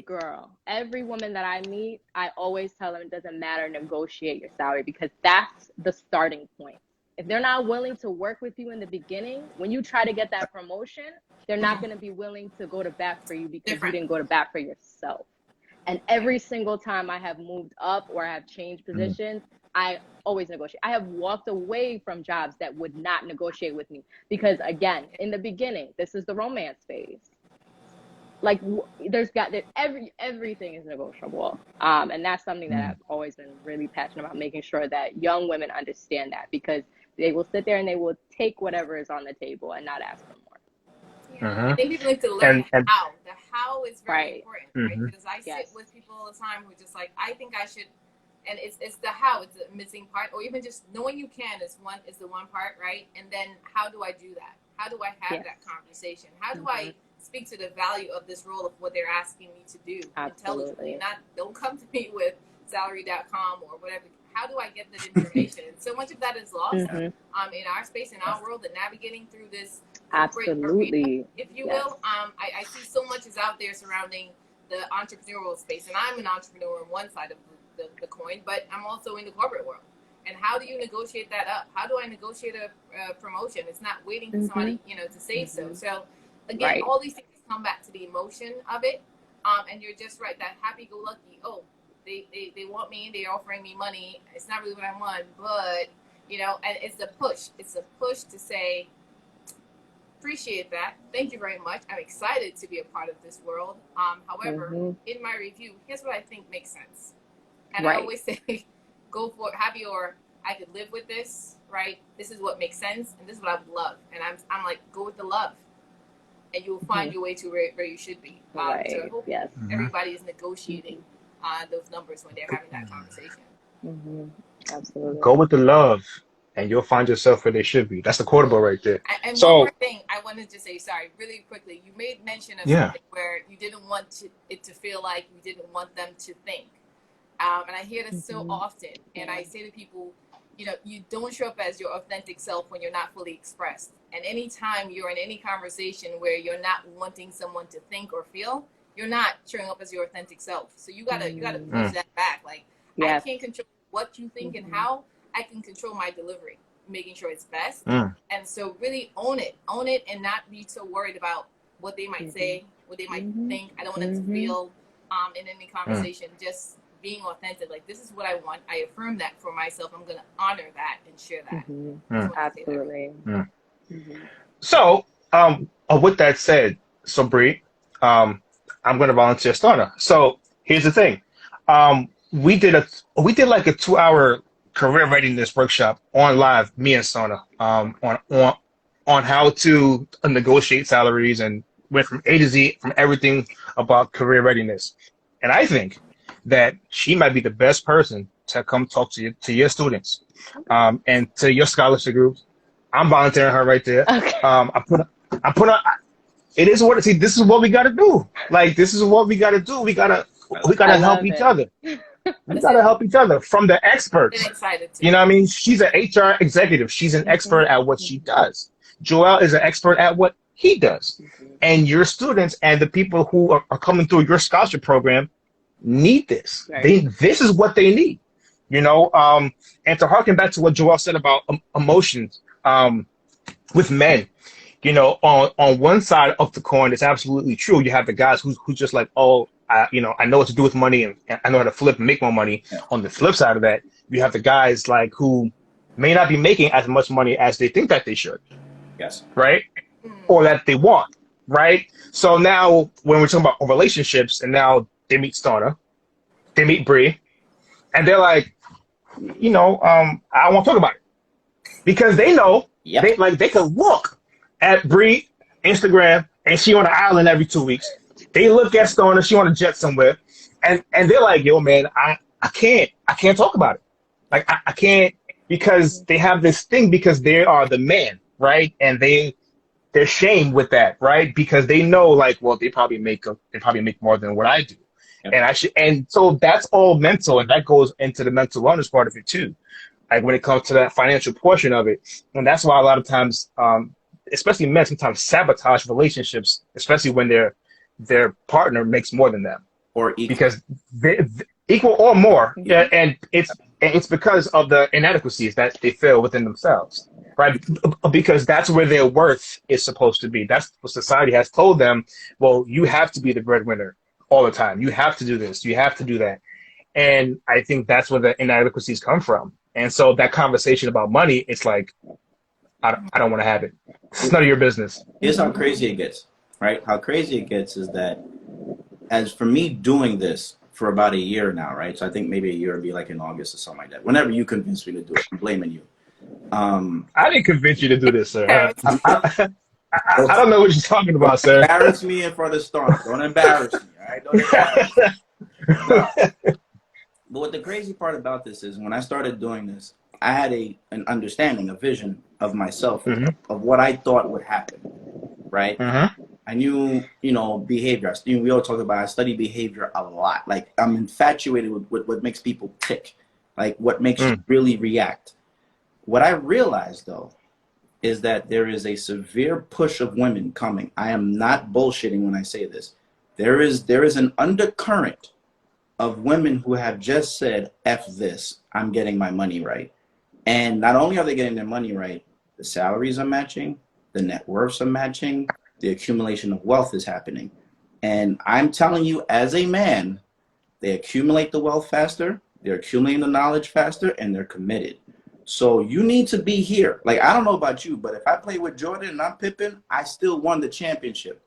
girl, every woman that I meet, I always tell them it doesn't matter, negotiate your salary, because that's the starting point. If they're not willing to work with you in the beginning, when you try to get that promotion, they're not going to be willing to go to bat for you because you didn't go to bat for yourself. And every single time I have moved up or I have changed positions, I always negotiate. I have walked away from jobs that would not negotiate with me because, again, in the beginning, this is the romance phase. Like everything is negotiable, and that's something that I've always been really passionate about, making sure that young women understand that, because they will sit there and they will take whatever is on the table and not ask for more. Yeah. I think people need to learn how. The how is very important, right? Because I sit with people all the time who are just like, I think I should, and it's the how, it's the missing part, or even just knowing you can is the one part, right? And then how do I do that? How do I have that conversation? How do I speak to the value of this role of what they're asking me to do intelligently? Don't come to me with salary.com or whatever. How do I get that information? And so much of that is lost in our space, in our world, and navigating through this arena, if you will. I see so much is out there surrounding the entrepreneurial space, and I'm an entrepreneur on one side of the coin, but I'm also in the corporate world. And how do you negotiate that up? How do I negotiate a promotion? It's not waiting for somebody, to say so. So again, all these things come back to the emotion of it. And you're just right, that happy-go-lucky, they want me, they're offering me money. It's not really what I want, but, and it's the push. It's the push to say, appreciate that. Thank you very much. I'm excited to be a part of this world. However, in my review, here's what I think makes sense. And I always say, go for it, happy, or I could live with this, right? This is what makes sense, and this is what I would love. And I'm like, go with the love, and you will find your way to where you should be. So I hope everybody is negotiating those numbers when they're having that conversation. Absolutely. Go with the love, and you'll find yourself where they should be. That's the quotable right there. And one more thing I wanted to say, sorry, really quickly. You made mention of something where you didn't want it to feel like you didn't want them to think. And I hear this so often, and I say to people, you don't show up as your authentic self when you're not fully expressed. And anytime you're in any conversation where you're not wanting someone to think or feel, you're not showing up as your authentic self. So you gotta push that back. Like, I can't control what you think and how. I can control my delivery, making sure it's best. And so really own it, and not be so worried about what they might say, what they might think. I don't want them to feel in any conversation. Just being authentic, like, this is what I want. I affirm that for myself. I'm going to honor that and share that. Absolutely. So, with that said, so Bree, I'm going to volunteer Stauna. So here's the thing. We did like a 2-hour career readiness workshop on live, me and Stauna, on how to negotiate salaries, and went from A to Z, from everything about career readiness. And I think that she might be the best person to come talk to your students, and to your scholarship groups. I'm volunteering her right there. Okay. I put on. It is what. See, this is what we got to do. Like, this is what we got to do. We gotta help each other. We gotta help each other from the experts. You know what I mean? She's an HR executive. She's an expert at what she does. Joel is an expert at what he does. And your students and the people who are coming through your scholarship program need this. This is what they need, and to harken back to what Joel said about emotions, with men, on one side of the coin, it's absolutely true. You have the guys who's just like, I know what to do with money, and I know how to flip and make more money. On the flip side of that, you have the guys like who may not be making as much money as they think that they should. Yes. Right? Or that they want. Right? So now when we're talking about relationships, and now they meet Stauna, they meet Bree, and they're like, I don't want to talk about it, because they know they can look at Bree Instagram, and she on an island every 2 weeks. They look at Stauna, she on a jet somewhere, and they're like, yo, man, I can't talk about it. Like, I can't, because they have this thing, because they are the man, right? And they're shamed with that, right? Because they know, like, well, they probably make more than what I do. Yep. And so that's all mental, and that goes into the mental wellness part of it too. Like, when it comes to that financial portion of it. And that's why a lot of times, especially men, sometimes sabotage relationships, especially when their partner makes more than them, or equal. Because they equal or more. Yeah. And it's because of the inadequacies that they feel within themselves, right? Because that's where their worth is supposed to be. That's what society has told them. Well, you have to be the breadwinner, all the time. You have to do this. You have to do that. And I think that's where the inadequacies come from. And so that conversation about money, it's like, I don't want to have it. It's none of your business. Here's how crazy it gets, right? How crazy it gets is that, as for me doing this for about a year now, right? So I think maybe a year would be like in August or something like that. Whenever you convince me to do it, I'm blaming you. I didn't convince you to do this, sir. I don't know what you're talking about, sir. Embarrass me in front of Stauna. Don't embarrass me, all right? Don't embarrass me. But what the crazy part about this is, when I started doing this, I had an understanding, a vision of myself, of what I thought would happen, right? I knew, behavior. We all talk about, I study behavior a lot. Like, I'm infatuated with what makes people tick, like what makes you really react. What I realized, though, is that there is a severe push of women coming. I am not bullshitting when I say this. There is an undercurrent of women who have just said, F this, I'm getting my money right. And not only are they getting their money right, the salaries are matching, the net worths are matching, the accumulation of wealth is happening. And I'm telling you, as a man, they accumulate the wealth faster, they're accumulating the knowledge faster, and they're committed. So you need to be here. Like, I don't know about you, but if I play with Jordan and I'm Pippen, I still won the championship.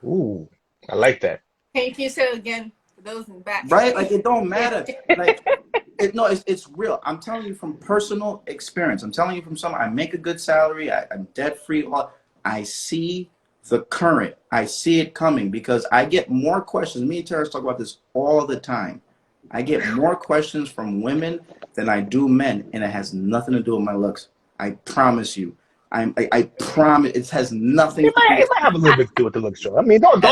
Ooh, I like that. Thank you. So again, for those in the back. Right? Like, it don't matter. Like, it's real. I'm telling you from personal experience. I'm telling you from someone, I make a good salary. I'm debt free. I see the current. I see it coming, because I get more questions. Me and Terrence talk about this all the time. I get more questions from women than I do men, and it has nothing to do with my looks. I promise you. I promise it has nothing. It might have a little bit to do with the looks, Joe. I mean, don't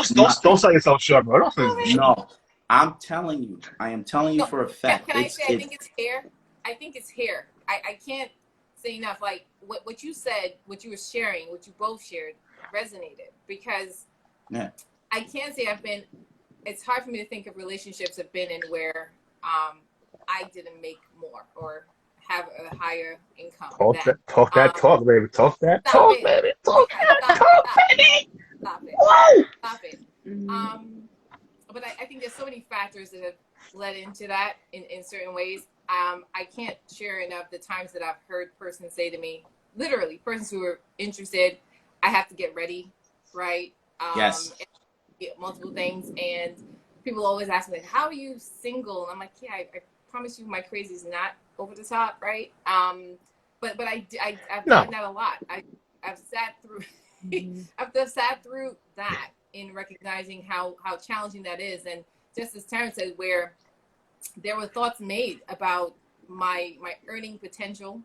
sell yourself short, bro. No, I'm telling you. I am telling you for a fact. Can I say I think it's hair? I think it's hair. I can't say enough. Like what you said, what you were sharing, what you both shared, resonated, because I can't say it's hard for me to think of relationships I've been in where I didn't make more or have a higher income. Talk that talk, baby. Talk that talk, baby. Talk that talk, baby. Stop it. But I think there's so many factors that have led into that in certain ways. I can't share enough the times that I've heard persons say to me, literally, persons who are interested, I have to get ready, right? Yes. Multiple things, and people always ask me, like, how are you single? And I'm like, yeah, I promise you my crazy is not over the top, right? But I've done that a lot. I've sat through I've sat through that in recognizing how challenging that is. And just as Terrence said, where there were thoughts made about my earning potential,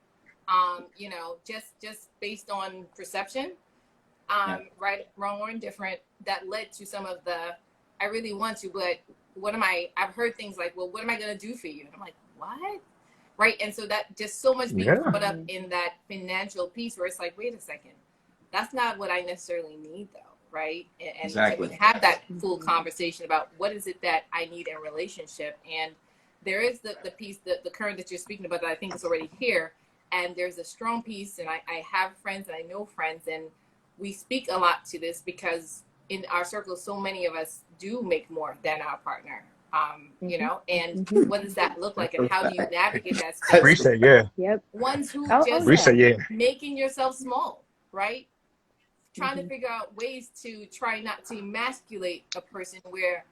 just based on perception, right, wrong, or indifferent, that led to some of the, I really want to, but I've heard things like, well, what am I going to do for you? And I'm like, what? Right. And so that just so much being caught up in that financial piece where it's like, wait a second, that's not what I necessarily need, though. Right. And exactly. to have that full conversation about what is it that I need in a relationship. And there is the piece, the current that you're speaking about that I think is already here. And there's a strong piece, and I have friends and I know friends, and we speak a lot to this because in our circle, so many of us do make more than our partner, and what does that look like, and how do you navigate that space? Appreciate, yeah. Yep. Ones who making yourself small, right? Trying to figure out ways to try not to emasculate a person where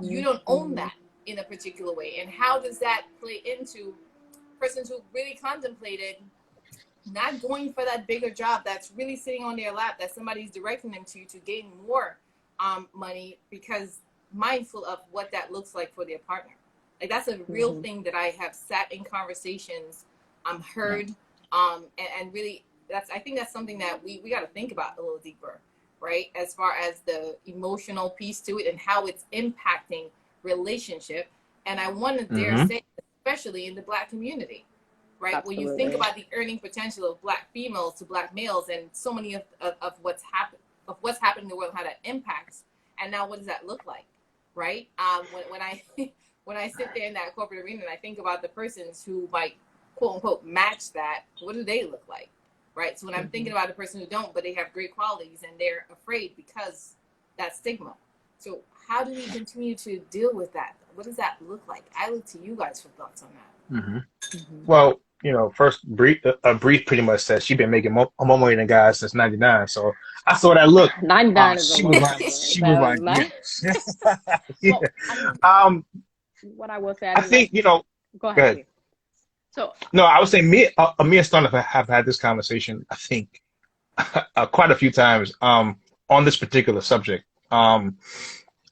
you don't own that in a particular way. And how does that play into persons who really contemplated not going for that bigger job that's really sitting on their lap that somebody's directing them to gain more money, because mindful of what that looks like for their partner. Like, that's a real thing that I have sat in conversations, heard, and really, I think that's something that we got to think about a little deeper, right? As far as the emotional piece to it and how it's impacting relationship. And I want to dare say, especially in the Black community, right? Absolutely. When you think about the earning potential of Black females to Black males, and so many of what's happened in the world, how that impacts, and now what does that look like, right? When I sit there in that corporate arena and I think about the persons who might quote unquote match that, what do they look like, right? So when I'm thinking about a person who don't, but they have great qualities and they're afraid because that stigma, So how do we continue to deal with that? What does that look like? I look to you guys for thoughts on that. Well, first, Bree pretty much said she's been making more money than guys since '99. So I saw that look. 99 is a She low was number. like, yeah. Well, what I will say, I think, go go ahead. ahead. So No, I would say me and Stauna have had this conversation, I think, quite a few times on this particular subject. And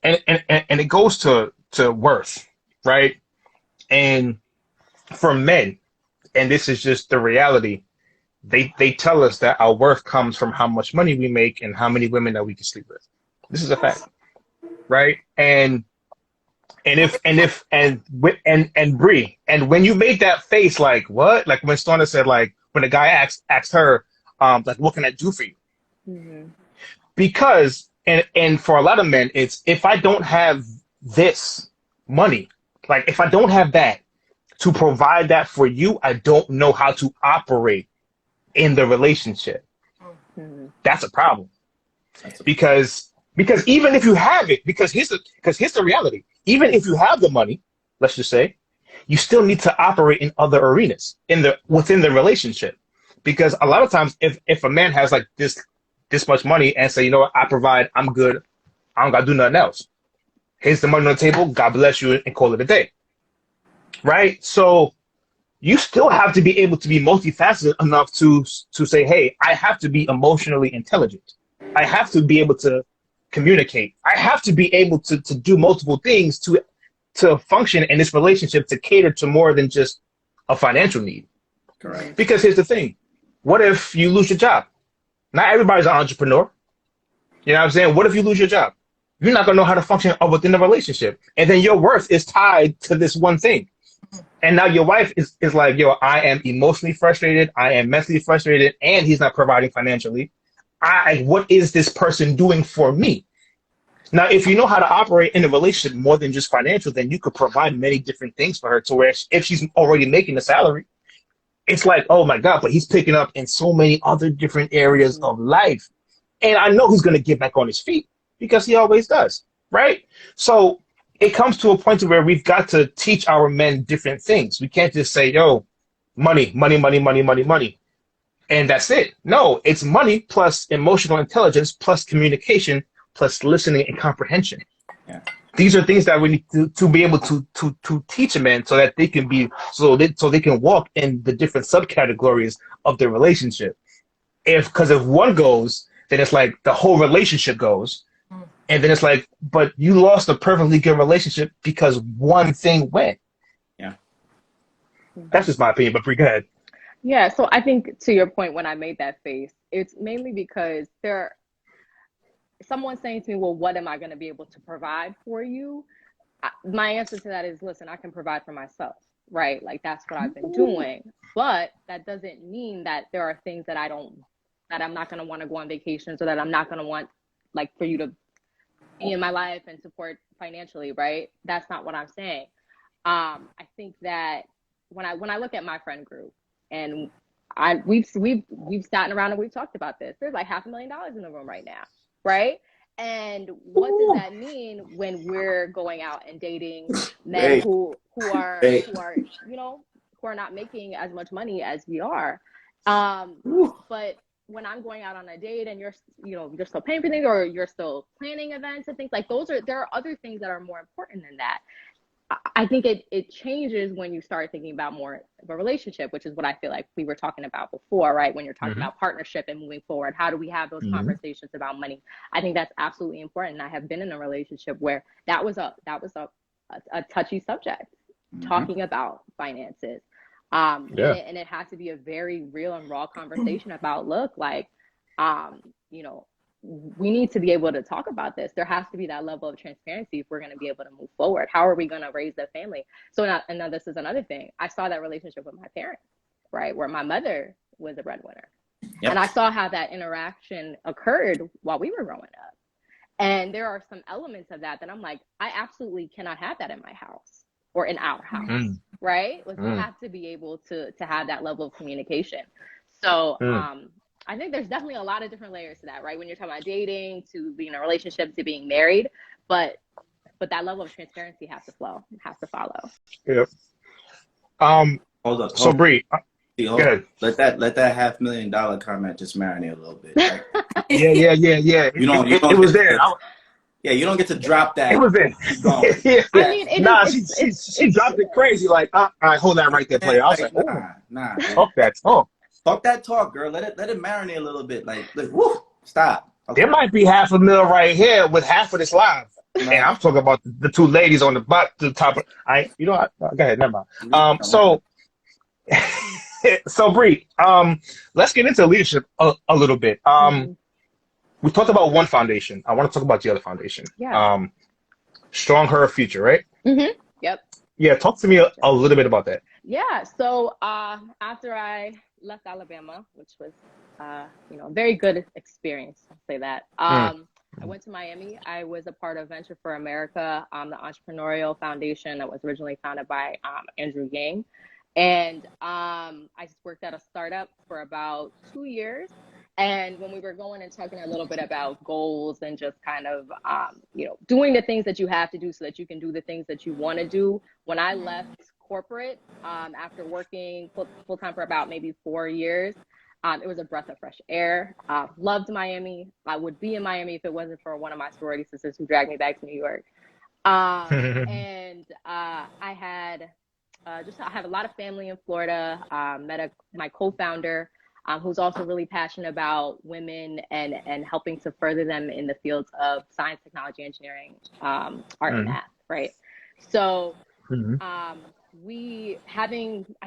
it goes to worth, right? And for men, and this is just the reality, they tell us that our worth comes from how much money we make and how many women that we can sleep with. This is a fact, right? And Bree, and when you made that face, like what? Like when Stauna said, like when the guy asked her, like what can I do for you? Because and for a lot of men, it's if I don't have this money, like if I don't have that to provide that for you, I don't know how to operate in the relationship. That's a problem. Because even if you have it, because here's the reality. Even if you have the money, let's just say, you still need to operate in other arenas within the relationship. Because a lot of times if a man has like this much money and say, you know what, I provide, I'm good, I don't gotta do nothing else. Here's the money on the table, God bless you, and call it a day. Right? So you still have to be able to be multifaceted enough to say, hey, I have to be emotionally intelligent. I have to be able to communicate. I have to be able to do multiple things to function in this relationship, to cater to more than just a financial need. Correct. Because here's the thing. What if you lose your job? Not everybody's an entrepreneur. You know what I'm saying? What if you lose your job? You're not going to know how to function within the relationship. And then your worth is tied to this one thing. And now your wife is like, yo, I am emotionally frustrated. I am mentally frustrated. And he's not providing financially. What is this person doing for me? Now, if you know how to operate in a relationship more than just financial, then you could provide many different things for her to where if she's already making a salary, it's like, oh my God, but he's picking up in so many other different areas of life. And I know he's going to get back on his feet because he always does, right? So it comes to a point where we've got to teach our men different things. We can't just say, yo, money, money, money, money, money, money. And that's it. No, it's money plus emotional intelligence plus communication plus listening and comprehension. Yeah. These are things that we need to be able to teach a man so that they can be so they can walk in the different subcategories of the relationship. Because if one goes, then it's like the whole relationship goes. And then it's like, but you lost a perfectly good relationship because one thing went. Yeah. That's just my opinion, but Brie, go ahead. Yeah, so I think to your point, when I made that face, it's mainly because someone's saying to me, well, what am I going to be able to provide for you? My answer to that is, listen, I can provide for myself, right? Like that's what I've been doing. But that doesn't mean that there are things that I'm not going to want to go on vacations, or that I'm not going to want like for you to be in my life and support financially, right? That's not what I'm saying. I think that when I look at my friend group, and we've sat around and we've talked about this, there's like $500,000 in the room right now, right? And what does that mean when we're going out and dating men who are not making as much money as we are? But when I'm going out on a date and you're still paying for things, or you're still planning events and things like there are other things that are more important than that. I think it changes when you start thinking about more of a relationship, which is what I feel like we were talking about before, right? When you're talking about partnership and moving forward, how do we have those conversations about money? I think that's absolutely important. I have been in a relationship where that was a touchy subject, talking about finances. And it has to be a very real and raw conversation about, look, like, we need to be able to talk about this. There has to be that level of transparency if we're going to be able to move forward. How are we going to raise the family? So now this is another thing. I saw that relationship with my parents, right? Where my mother was the breadwinner. Yep. And I saw how that interaction occurred while we were growing up. And there are some elements of that I'm like, I absolutely cannot have that in my house or in our house, right? Like we have to be able to have that level of communication. So, I think there's definitely a lot of different layers to that, right? When you're talking about dating, to being in a relationship, to being married. but that level of transparency has to follow. Yep. Hold up. So Bree, Go ahead. Let that $500,000 comment just marinate a little bit. Like, Yeah. It was there. Yeah, you don't get to drop that. It was there. Keep going. Yeah. I mean, she dropped it crazy. Like, all right, hold that right there, player. I was like, nah. Talk that talk. Talk that talk, girl. Let it marinate a little bit. Like woo, stop. Okay. There might be $500,000 right here with half of this live. Nah. And I'm talking about the two ladies on the top. Go ahead, never mind. So Bree, let's get into leadership a little bit. We talked about one foundation. I want to talk about the other foundation. Yeah. Strong Her Future, right? Mm-hmm. Yep. Yeah, talk to me a little bit about that. Yeah. So after I left Alabama, which was a very good experience, I'll say that. I went to Miami. I was a part of Venture for America, the entrepreneurial foundation that was originally founded by Andrew Yang. And I just worked at a startup for about 2 years. And when we were going and talking a little bit about goals and just kind of, doing the things that you have to do so that you can do the things that you want to do, when I left corporate, after working full-time for about maybe 4 years, it was a breath of fresh air. Loved Miami. I would be in Miami if it wasn't for one of my sorority sisters who dragged me back to New York. And I have a lot of family in Florida. Met my co-founder, who's also really passionate about women and helping to further them in the fields of science, technology, engineering, art, and math, right? So I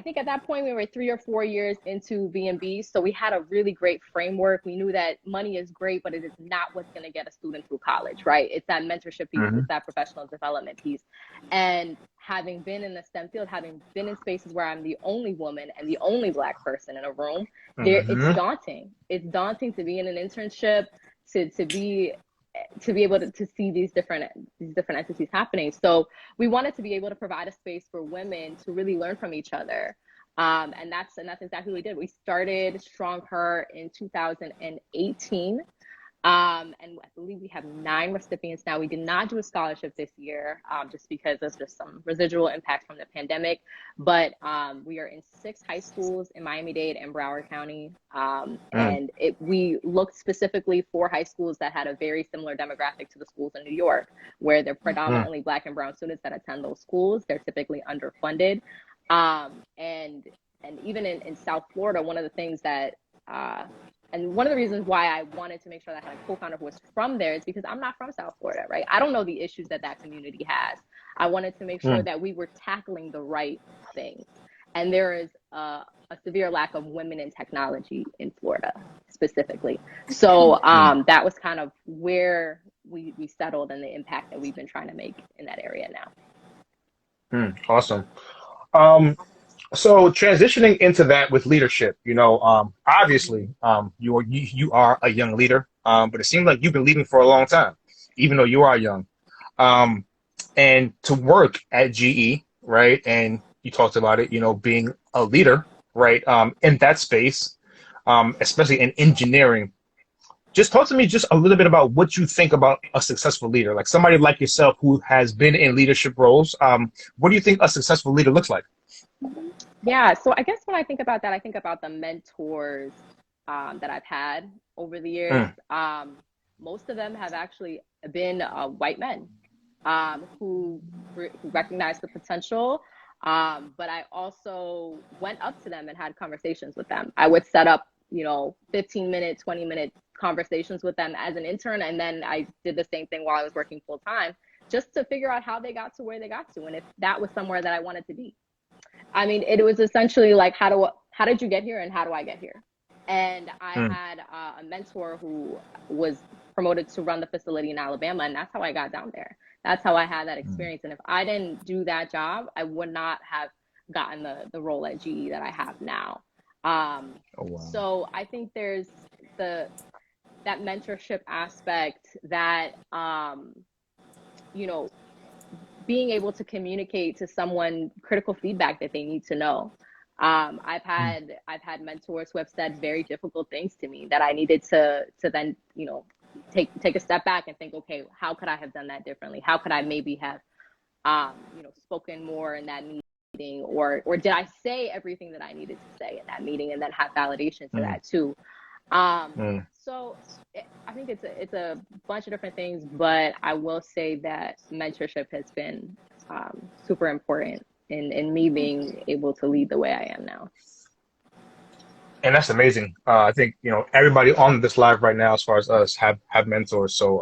think at that point we were 3 or 4 years into B&B, so we had a really great framework. We knew that money is great, but it is not what's going to get a student through college, right? It's that mentorship piece, it's that professional development piece. And having been in the STEM field, having been in spaces where I'm the only woman and the only Black person in a room, it's daunting. It's daunting to be in an internship, to be able to see these different entities happening. So we wanted to be able to provide a space for women to really learn from each other. And that's exactly what we did. We started Strong Her in 2018. And I believe we have 9 recipients now. We did not do a scholarship this year, just because of just some residual impact from the pandemic. But we are in 6 high schools in Miami-Dade and Broward County. And we looked specifically for high schools that had a very similar demographic to the schools in New York, where they're predominantly Black and brown students that attend those schools. They're typically underfunded. And even in South Florida, one of the things that and one of the reasons why I wanted to make sure that I had a co-founder who was from there is because I'm not from South Florida, right? I don't know the issues that community has. I wanted to make sure that we were tackling the right things. And there is a severe lack of women in technology in Florida specifically. So that was kind of where we settled and the impact that we've been trying to make in that area now. Awesome. So transitioning into that with leadership, obviously, you are a young leader, but it seems like you've been leading for a long time, even though you are young. And to work at GE, right? And you talked about it, being a leader, right? In that space, especially in engineering. Just talk to me just a little bit about what you think about a successful leader, like somebody like yourself who has been in leadership roles. What do you think a successful leader looks like? Yeah, so I guess when I think about that, I think about the mentors that I've had over the years. Most of them have actually been white men who recognize the potential. But I also went up to them and had conversations with them. I would set up, 15-minute, 20-minute conversations with them as an intern. And then I did the same thing while I was working full time, just to figure out how they got to where they got to and if that was somewhere that I wanted to be. I mean, it was essentially like, how did you get here and how do I get here? And I had a mentor who was promoted to run the facility in Alabama, and that's how I got down there. That's how I had that experience. And if I didn't do that job, I would not have gotten the role at GE that I have now. So I think there's that mentorship aspect that, being able to communicate to someone critical feedback that they need to know. I've had mentors who have said very difficult things to me that I needed to then, take a step back and think, okay, how could I have done that differently? How could I maybe have, spoken more in that meeting, or did I say everything that I needed to say in that meeting, and then have validation to that too? So I think it's a bunch of different things, but I will say that mentorship has been super important in me being able to lead the way I am now. And that's amazing. I think, everybody on this live right now, as far as us, have mentors. So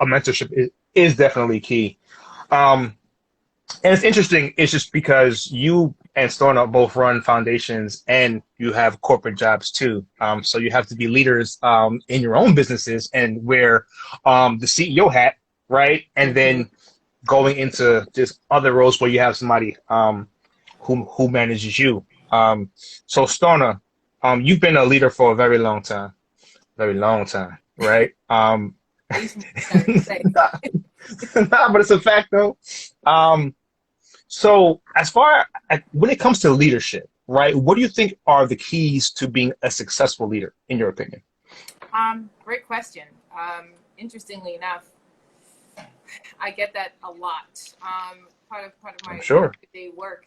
a mentorship is definitely key. And it's interesting. It's just because you and Stauna both run foundations and you have corporate jobs too. So you have to be leaders in your own businesses and wear the CEO hat, right? And then going into just other roles where you have somebody who manages you. So Stauna, you've been a leader for a very long time, right? Nah, but it's a fact though. So as far as when it comes to leadership, right, what do you think are the keys to being a successful leader, in your opinion? Great question. Interestingly enough, I get that a lot. Part of my day work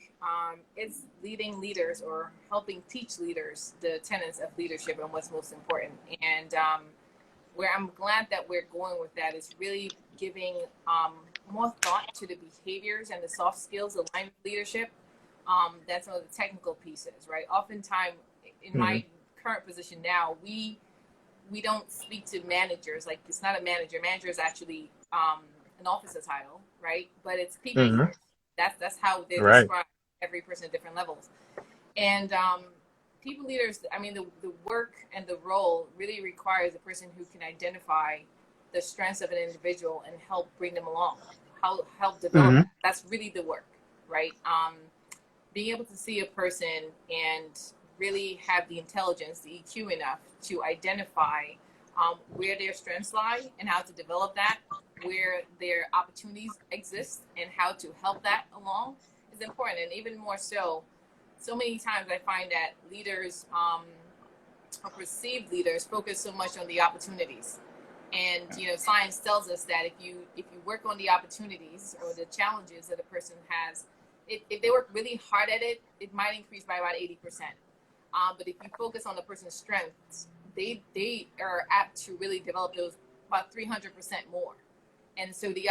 is leading leaders or helping teach leaders the tenets of leadership and what's most important. And where I'm glad that we're going with that is really giving more thought to the behaviors and the soft skills aligned with leadership. That's one of the technical pieces, right? Oftentimes, in my current position now, we don't speak to managers. Like, it's not a manager. Manager is actually an officer title, right? But it's people leaders. That's how they describe every person at different levels. And people leaders, I mean, the work and the role really requires a person who can identify the strengths of an individual and help bring them along, help develop that. That's really the work, right? Being able to see a person and really have the intelligence, the EQ enough to identify where their strengths lie and how to develop that, where their opportunities exist and how to help that along is important. And even more so many times I find that leaders or perceived leaders focus so much on the opportunities. And science tells us that if you work on the opportunities or the challenges that a person has, if they work really hard at it, it might increase by about 80%. But if you focus on the person's strengths, they are apt to really develop those about 300% more. And so the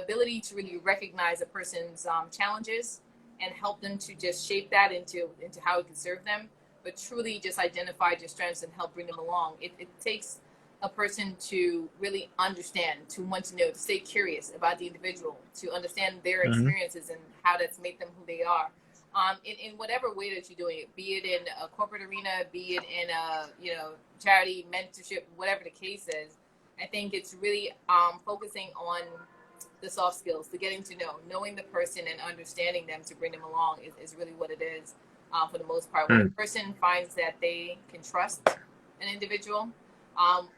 ability to really recognize a person's challenges and help them to just shape that into how it can serve them, but truly just identify your strengths and help bring them along. It takes a person to really understand, to want to know, to stay curious about the individual, to understand their experiences and how that's made them who they are. In whatever way that you're doing it, be it in a corporate arena, be it in a charity, mentorship, whatever the case is, I think it's really focusing on the soft skills, the getting to knowing the person and understanding them to bring them along is really what it is for the most part. When a person finds that they can trust an individual,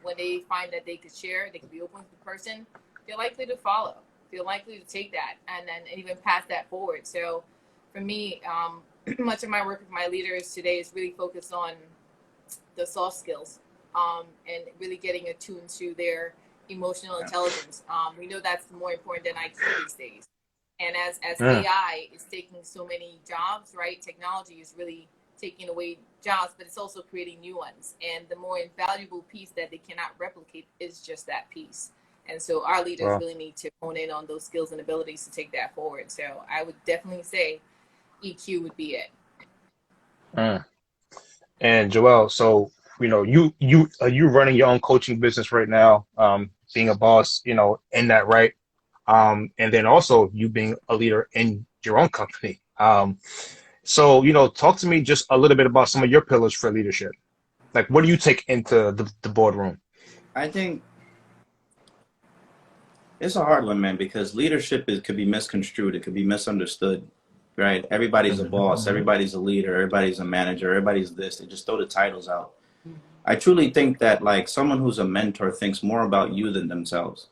when they find that they could share, they can be open with the person, they're likely to follow. They're likely to take that and then even pass that forward. So for me, much of my work with my leaders today is really focused on the soft skills and really getting attuned to their emotional intelligence. We know that's more important than IQ these days. And as AI is taking so many jobs, right? Technology is really taking away jobs, but it's also creating new ones. And the more invaluable piece that they cannot replicate is just that piece. And so our leaders really need to hone in on those skills and abilities to take that forward. So I would definitely say EQ would be it. And Joelle, so you running your own coaching business right now, being a boss, in that, right? And then also you being a leader in your own company. So talk to me just a little bit about some of your pillars for leadership. Like, what do you take into the boardroom? I think it's a hard one, man, because leadership could be misconstrued. It could be misunderstood, right? Everybody's a boss. Everybody's a leader. Everybody's a manager. Everybody's this. They just throw the titles out. I truly think that, like, someone who's a mentor thinks more about you than themselves,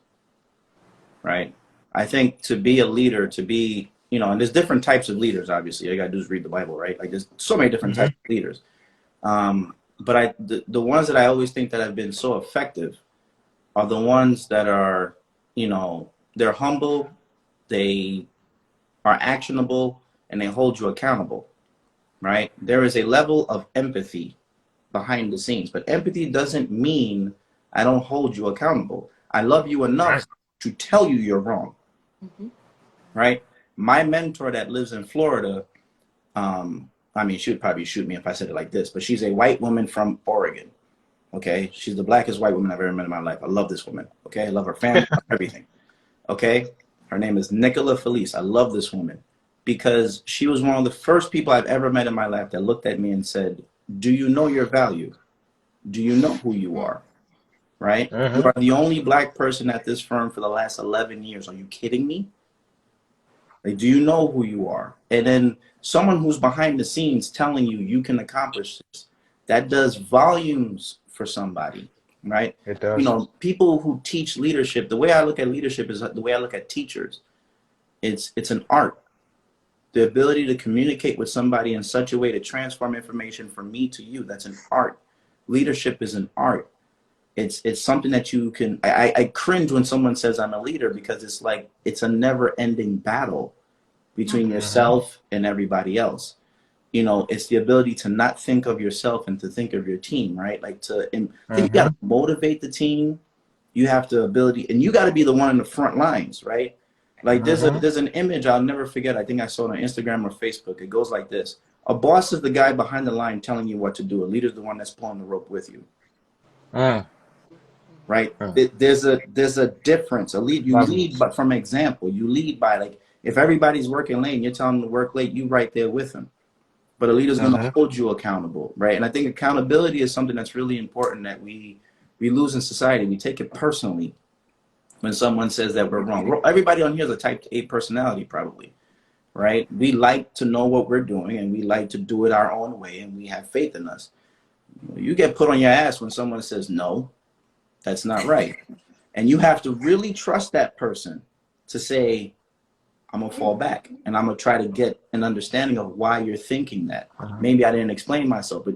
right? I think to be a leader, to be, and there's different types of leaders, obviously. All you got to do is read the Bible, right? Like, there's so many different types of leaders. But the ones that I always think that have been so effective are the ones that are, you know, they're humble, they are actionable, and they hold you accountable, right? There is a level of empathy behind the scenes, but empathy doesn't mean I don't hold you accountable. I love you enough to tell you you're wrong, right? My mentor that lives in Florida, I mean, she would probably shoot me if I said it like this, but she's a white woman from Oregon. Okay, she's the blackest white woman I've ever met in my life. I love this woman. Okay, I love her family, everything. Okay, her name is Nicola Felice. I love this woman because she was one of the first people I've ever met in my life that looked at me and said, "Do you know your value? Do you know who you are?" Right? You are the only black person at this firm for the last 11 years. Are you kidding me? Like, do you know who you are? And then someone who's behind the scenes telling you you can accomplish this, that does volumes for somebody, right? It does. You know, people who teach leadership, the way I look at leadership is the way I look at teachers. It's an art. The ability to communicate with somebody in such a way to transform information from me to you, that's an art. Leadership is an art. It's something that you can, I cringe when someone says I'm a leader because it's like, it's a never ending battle between yourself and everybody else. You know, it's the ability to not think of yourself and to think of your team, right? Like I think you got to motivate the team. You have the ability, and you got to be the one in the front lines, right? Like there's an image I'll never forget. I think I saw it on Instagram or Facebook. It goes like this. A boss is the guy behind the line telling you what to do. A leader is the one that's pulling the rope with you. Right? There's a difference. You lead but from example. You lead by, like, if everybody's working late and you're telling them to work late, you right there with them. But a leader's going to hold you accountable, right? And I think accountability is something that's really important that we lose in society. We take it personally when someone says that we're wrong. Everybody on here is a type A personality probably, right? We like to know what we're doing and we like to do it our own way and we have faith in us. You get put on your ass when someone says, no, that's not right. And you have to really trust that person to say, I'm going to fall back and I'm going to try to get an understanding of why you're thinking that. Maybe I didn't explain myself, but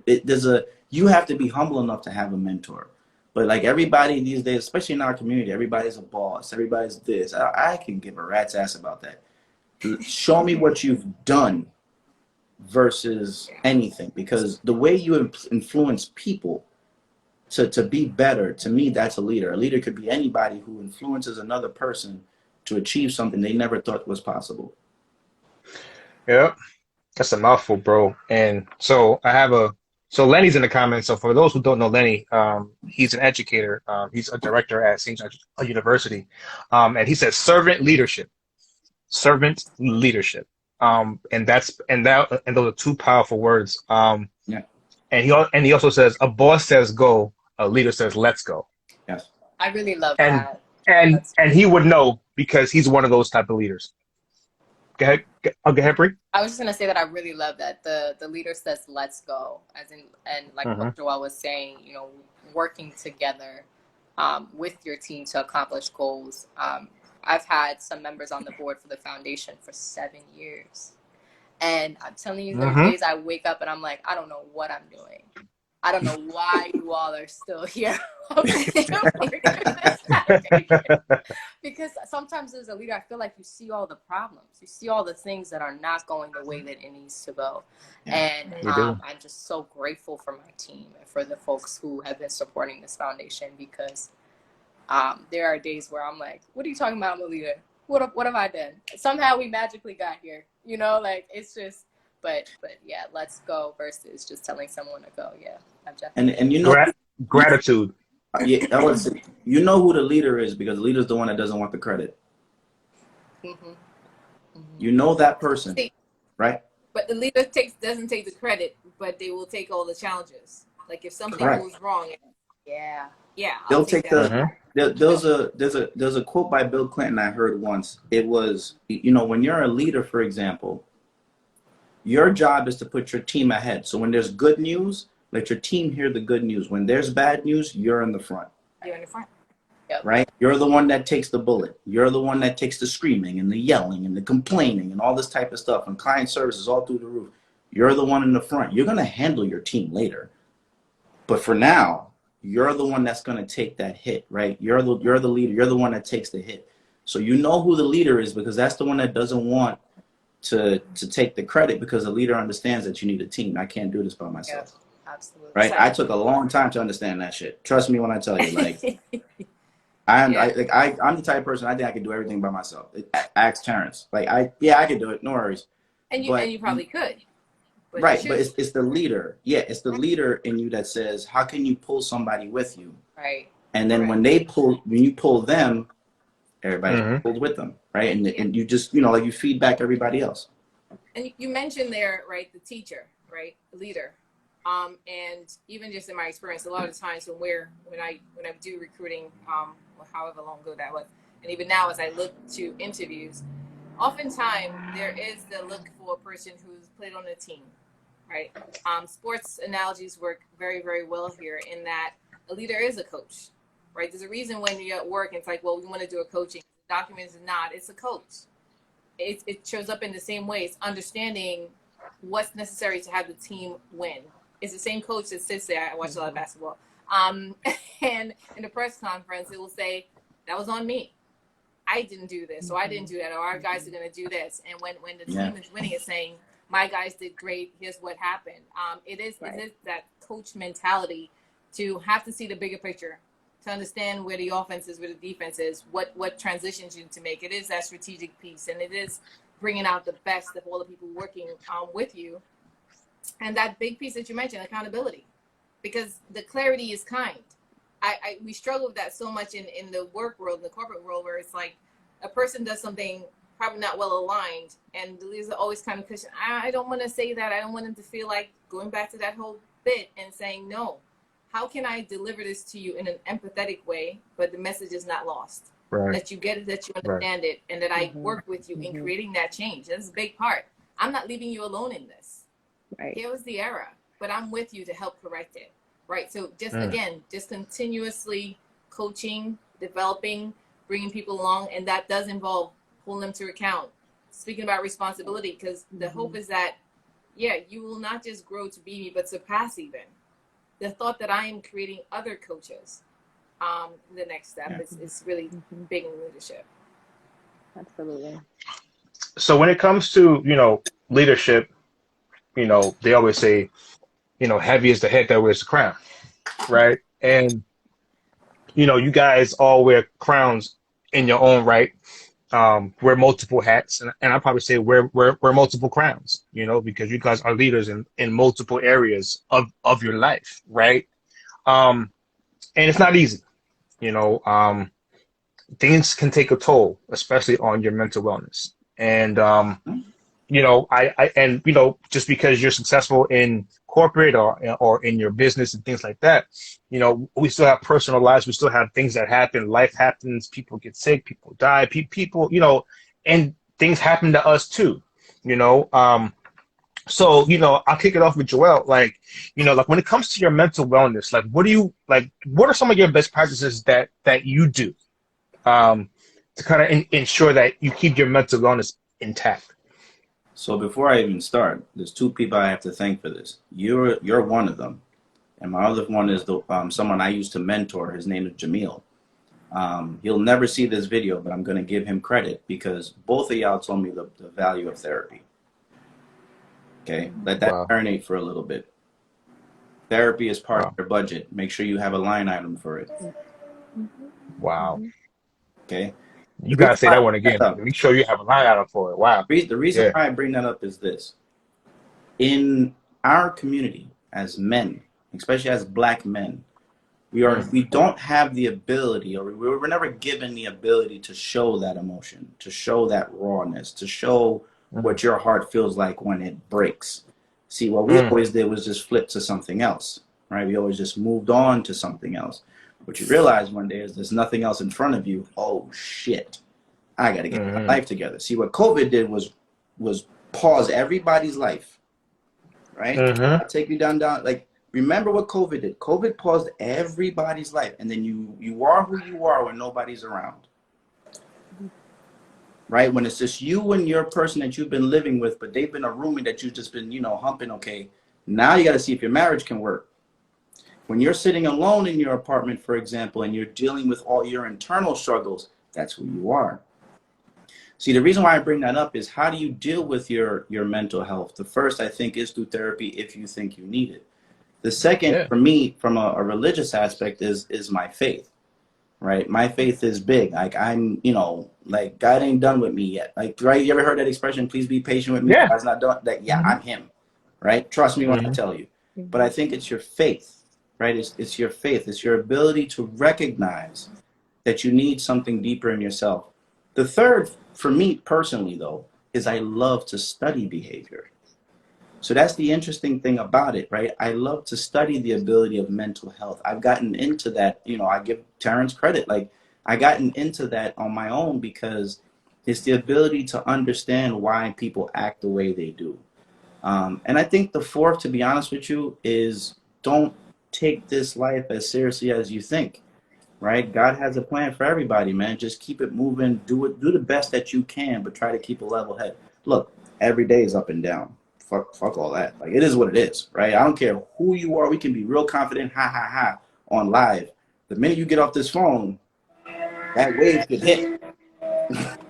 you have to be humble enough to have a mentor. But like everybody these days, especially in our community, everybody's a boss. Everybody's this. I can give a rat's ass about that. Show me what you've done versus anything, because the way you influence people to be better, to me, that's a leader. A leader could be anybody who influences another person to achieve something they never thought was possible. Yeah, that's a mouthful, bro. And so so Lenny's in the comments. So for those who don't know Lenny, he's an educator. He's a director at St. John's University. And he says servant leadership. And those are two powerful words. And he also says a boss says go, a leader says let's go. Yes. I really love that. And he would know because he's one of those type of leaders. Go ahead, Bree. I was just gonna say that I really love that the leader says let's go, and like what Joel was saying, you know, working together with your team to accomplish goals. I've had some members on the board for the foundation for 7 years, and I'm telling you, there are days I wake up and I'm like, I don't know what I'm doing. I don't know why you all are still here. Because sometimes as a leader, I feel like you see all the problems. You see all the things that are not going the way that it needs to go. And I'm just so grateful for my team and for the folks who have been supporting this foundation, because there are days where I'm like, what are you talking about? I'm a leader. What have I done? Somehow we magically got here. You know, like it's just, but yeah, let's go versus just telling someone to go. Yeah, I'm definitely. And you know, gratitude. Yeah, I would say, you know who the leader is, because the leader is the one that doesn't want the credit. You know that person, right? But the leader doesn't take the credit, but they will take all the challenges. Like if something goes wrong, they'll take the. There's a quote by Bill Clinton I heard once. It was, you know, when you're a leader, for example, your job is to put your team ahead. So when there's good news, let your team hear the good news. When there's bad news, you're in the front. You're in the front. Yep. Right? You're the one that takes the bullet. You're the one that takes the screaming and the yelling and the complaining and all this type of stuff. And client service is all through the roof. You're the one in the front. You're going to handle your team later. But for now, you're the one that's going to take that hit, right? You're the leader. You're the one that takes the hit. So you know who the leader is, because that's the one that doesn't want to take the credit, because the leader understands that you need a team. I can't do this by myself. Yeah, absolutely. Right? I took a long time to understand that shit. Trust me when I tell you, like, I'm the type of person, I think I can do everything by myself. Ask Terrence. Like, I could do it. No worries. And you probably could. But right, but it's the leader. Yeah, it's the leader in you that says, how can you pull somebody with you? Right. And then when you pull them, everybody pulls with them, right? And you just, like, you feed back everybody else. And you mentioned there, right, the teacher, right, the leader. And even just in my experience, a lot of times when I do recruiting, however long ago that was, and even now as I look to interviews, oftentimes there is the look for a person who's played on a team, right? Sports analogies work very, very well here in that a leader is a coach, right? There's a reason when you're at work, it's like, well, we want to do a coaching. The document is not, it's a coach. It shows up in the same way. It's understanding what's necessary to have the team win. It's the same coach that sits there. I watch a lot of basketball. And in the press conference, it will say, that was on me. I didn't do this, so I didn't do that, or our guys are going to do this. And when the team is winning, it's saying, my guys did great, here's what happened. It is that coach mentality to have to see the bigger picture, to understand where the offense is, where the defense is, what transitions you need to make. It is that strategic piece, and it is bringing out the best of all the people working with you. And that big piece that you mentioned, accountability, because the clarity is kind. We struggle with that so much in the work world, in the corporate world, where it's like a person does something probably not well aligned, and the leaders are always kind of pushing, I don't want to say that. I don't want them to feel like going back to that whole bit and saying, no, how can I deliver this to you in an empathetic way, but the message is not lost? Right. That you get it, that you understand it, and that I work with you in creating that change. That's a big part. I'm not leaving you alone in this. Right. Here was the error, but I'm with you to help correct it. Right. So just continuously coaching, developing, bringing people along. And that does involve pulling them to account. Speaking about responsibility, because the hope is that, you will not just grow to be me, but surpass even. The thought that I am creating other coaches, the next step is really big in leadership. Absolutely. So when it comes to, leadership, they always say, heavy is the head that wears the crown, right? And, you guys all wear crowns in your own right, wear multiple hats, and I'd probably say wear multiple crowns, because you guys are leaders in multiple areas of your life, right? And it's not easy, things can take a toll, especially on your mental wellness. And, just because you're successful in corporate or in your business and things like that, we still have personal lives. We still have things that happen. Life happens. People get sick. People die. People, and things happen to us too, So, I'll kick it off with Joel. Like when it comes to your mental wellness, what are some of your best practices that you do, to kind of ensure that you keep your mental wellness intact? So before I even start, there's two people I have to thank for this. You're one of them, and my other one is someone I used to mentor. His name is Jamil. He'll never see this video, but I'm going to give him credit because both of y'all told me the value of therapy. Okay, let that marinate for a little bit. Therapy is part of your budget. Make sure you have a line item for it. Wow. Okay. You gotta say that one again. Make sure you have a line item for it. Wow. The reason why I bring that up is this. In our community, as men, especially as Black men, we don't have the ability, or we were never given the ability to show that emotion, to show that rawness, to show what your heart feels like when it breaks. See, what we always did was just flip to something else, right? We always just moved on to something else. What you realize one day is there's nothing else in front of you. Oh shit, I got to get my life together. See, what COVID did was pause everybody's life, right? I'll take you down, like, remember what COVID did. COVID paused everybody's life. And then you are who you are when nobody's around, right? When it's just you and your person that you've been living with, but they've been a roomie that you've just been, humping. Okay, now you got to see if your marriage can work. When you're sitting alone in your apartment, for example, and you're dealing with all your internal struggles, that's who you are. See, the reason why I bring that up is, how do you deal with your mental health? The first, I think, is through therapy if you think you need it. The second, for me, from a religious aspect, is my faith, right? My faith is big. Like, I'm, like, God ain't done with me yet. Like, right? You ever heard that expression, please be patient with me, God's not done? That, yeah, I'm him, right? Trust me when I tell you. But I think it's your faith, right? It's your faith. It's your ability to recognize that you need something deeper in yourself. The third, for me personally, though, is I love to study behavior. So that's the interesting thing about it, right? I love to study the ability of mental health. I've gotten into that, I give Terrence credit. Like, I gotten into that on my own because it's the ability to understand why people act the way they do. And I think the fourth, to be honest with you, is don't take this life as seriously as you think. Right? God has a plan for everybody, man. Just keep it moving. Do the best that you can, but try to keep a level head. Look, every day is up and down. Fuck all that. Like, it is what it is, right? I don't care who you are. We can be real confident, on live. The minute you get off this phone, that wave could hit.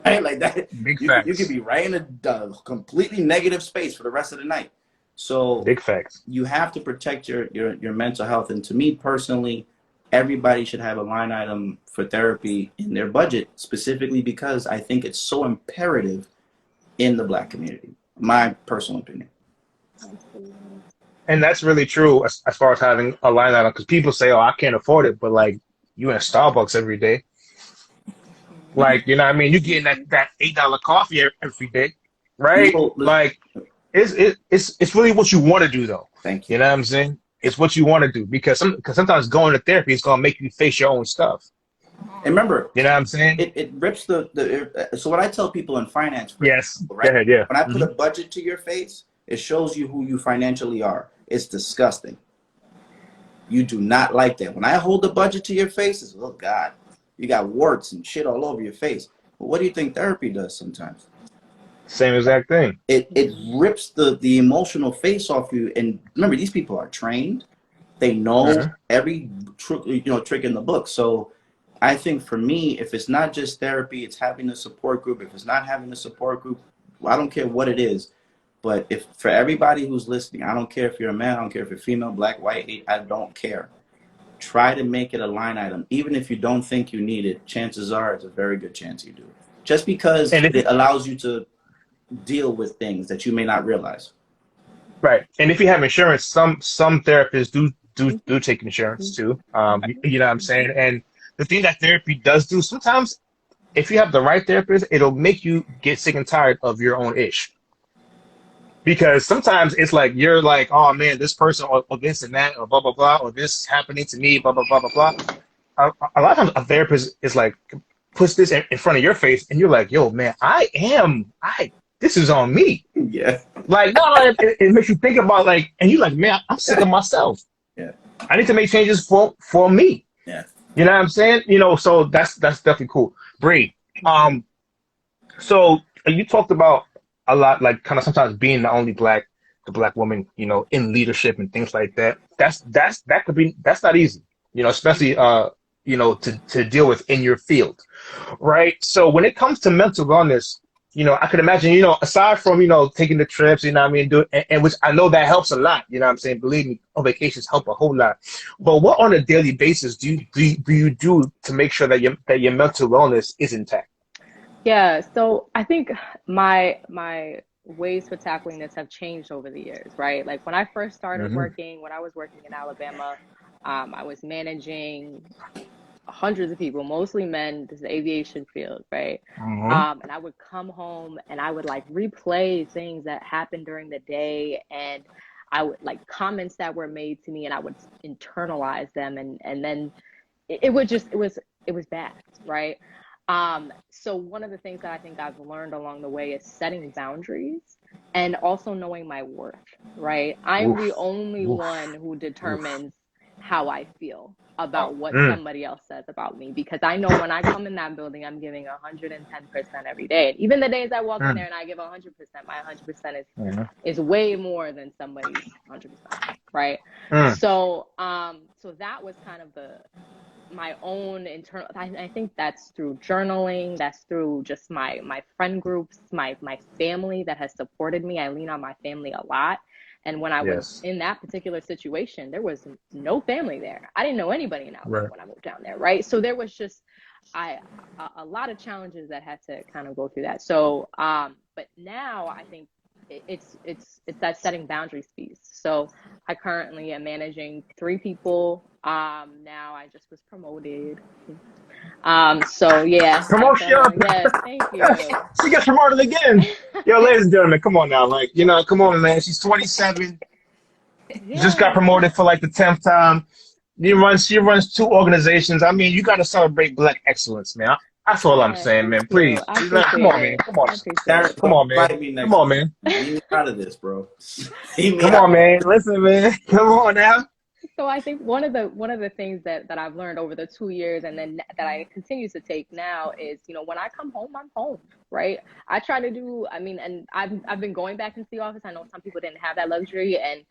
Right? Like that. Big You facts. could be right in a completely negative space for the rest of the night. So Big facts. You have to protect your mental health. And to me personally, everybody should have a line item for therapy in their budget, specifically because I think it's so imperative in the Black community. My personal opinion. And that's really true as far as having a line item, because people say, oh, I can't afford it, but like, you in Starbucks every day. Like, you know what I mean? You're getting that $8 coffee every day, right? Like, it's really what you want to do, though. Thank you. You know what I'm saying? It's what you want to do, because sometimes going to therapy is going to make you face your own stuff. And remember, you know what I'm saying? It rips so what I tell people in finance, yes, right? Go ahead, yeah. When I put a budget to your face, it shows you who you financially are. It's disgusting. You do not like that. When I hold the budget to your face, it's, oh God, you got warts and shit all over your face. But what do you think therapy does sometimes? Same exact thing. It rips the emotional face off you. And remember, these people are trained. They know every trick in the book. So I think for me, if it's not just therapy, it's having a support group. If it's not having a support group, I don't care what it is. But if for everybody who's listening, I don't care if you're a man, I don't care if you're female, black, white, I don't care. Try to make it a line item. Even if you don't think you need it, chances are it's a very good chance you do. Just because it allows you to deal with things that you may not realize. Right. And if you have insurance, some therapists do take insurance too. You know what I'm saying? And the thing that therapy does do, sometimes if you have the right therapist, it'll make you get sick and tired of your own ish. Because sometimes it's like, you're like, oh man, this person or this and that or blah, blah, blah, or this is happening to me, blah, blah, blah, blah, blah. A lot of times a therapist is like, puts this in front of your face and you're like, yo, man, this is on me. Yeah. Like, no, it makes you think about like, and you're like, man, I'm sick of myself. Yeah. I need to make changes for me. Yeah. You know what I'm saying? So that's definitely cool. Bree, so you talked about a lot, like kind of sometimes being the only black woman, in leadership and things like that. That's not easy, especially to deal with in your field, right? So when it comes to mental wellness, I could imagine, aside from, taking the trips, and which I know that helps a lot, you know what I'm saying? Believe me, vacations help a whole lot. But what on a daily basis do you do to make sure that your mental wellness is intact? Yeah, so I think my ways for tackling this have changed over the years, right? Like when I first started working, when I was working in Alabama, I was managing hundreds of people, mostly men. This is the aviation field, right? And I would come home and I would like replay things that happened during the day, and I would like comments that were made to me, and I would internalize them, and then it was bad, right? So one of the things that I think I've learned along the way is setting boundaries and also knowing my worth, right? I'm the only one who determines how I feel about what somebody else says about me, because I know when I come in that building, I'm giving 110% every day. And even the days I walk in there and I give 100%, my 100% is way more than somebody's 100%, right? So, so that was kind of my own internal. I think that's through journaling. That's through just my friend groups, my family that has supported me. I lean on my family a lot. And when I was in that particular situation, there was no family there. I didn't know anybody in LA when I moved down there, right? So there was just a lot of challenges that had to kind of go through that. So, but now I think it's that setting boundaries piece. So I currently am managing 3 people. Now I just was promoted. So yeah. Promotion. Yes, thank you. She gets promoted again. Yo, ladies and gentlemen, come on now. Like, you know, come on, man. She's 27. Just got promoted for like the 10th time. She runs 2 organizations. I mean, you got to celebrate Black excellence, man. That's all I'm saying, man. Please. Come on, man. Come on. Come on, man. Come on, man. Leave me out of this, bro. Come on, man. Listen, man. Come on now. So I think one of the things that I've learned over the 2 years, and then that I continue to take now, is, you know, when I come home, I'm home, right? I try to do, I mean, and I've been going back into the office. I know some people didn't have that luxury, and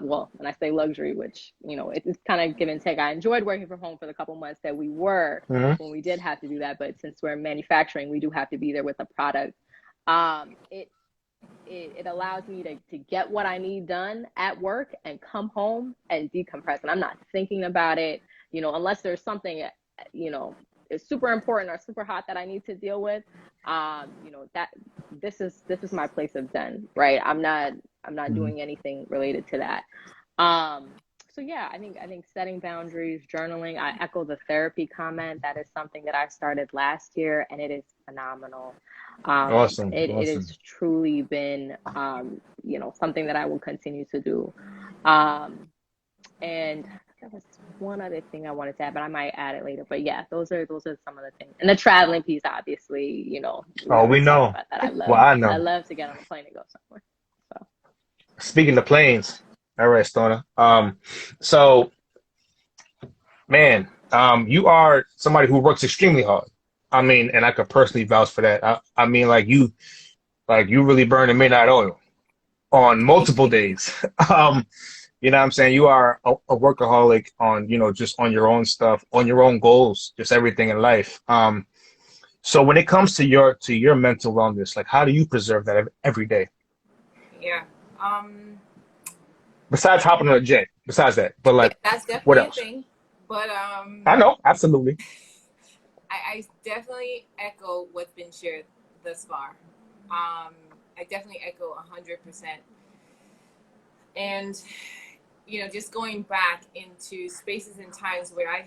well, when I say luxury, which, you know, it's kind of give and take. I enjoyed working from home for the couple months that we were when we did have to do that. But since we're in manufacturing, we do have to be there with the product. It allows me to get what I need done at work and come home and decompress. And I'm not thinking about it, you know, unless there's something, you know, is super important or super hot that I need to deal with. You know, that this is my place of zen, right? I'm not doing anything related to that. So yeah, I think setting boundaries, journaling. I echo the therapy comment. That is something that I started last year, and it is phenomenal. Awesome. It has truly been, you know, something that I will continue to do. And there was one other thing I wanted to add, but I might add it later. But yeah, those are some of the things. And the traveling piece, obviously, you know. We know. That. I love. Well, I know. I love to get on a plane and go somewhere. So. Speaking of planes, all right, Stauna. So, man, you are somebody who works extremely hard. I mean, and I could personally vouch for that. I mean, like you really burn the midnight oil on multiple days. You know what I'm saying? You are a workaholic on, you know, just on your own stuff, on your own goals, just everything in life. So when it comes to your mental wellness, like, how do you preserve that every day? Yeah. Besides hopping on a jet, besides that, but like, yeah, that's definitely what else? a thing. But I know, absolutely. I definitely echo what's been shared thus far. I definitely echo 100%. And, you know, just going back into spaces and times where I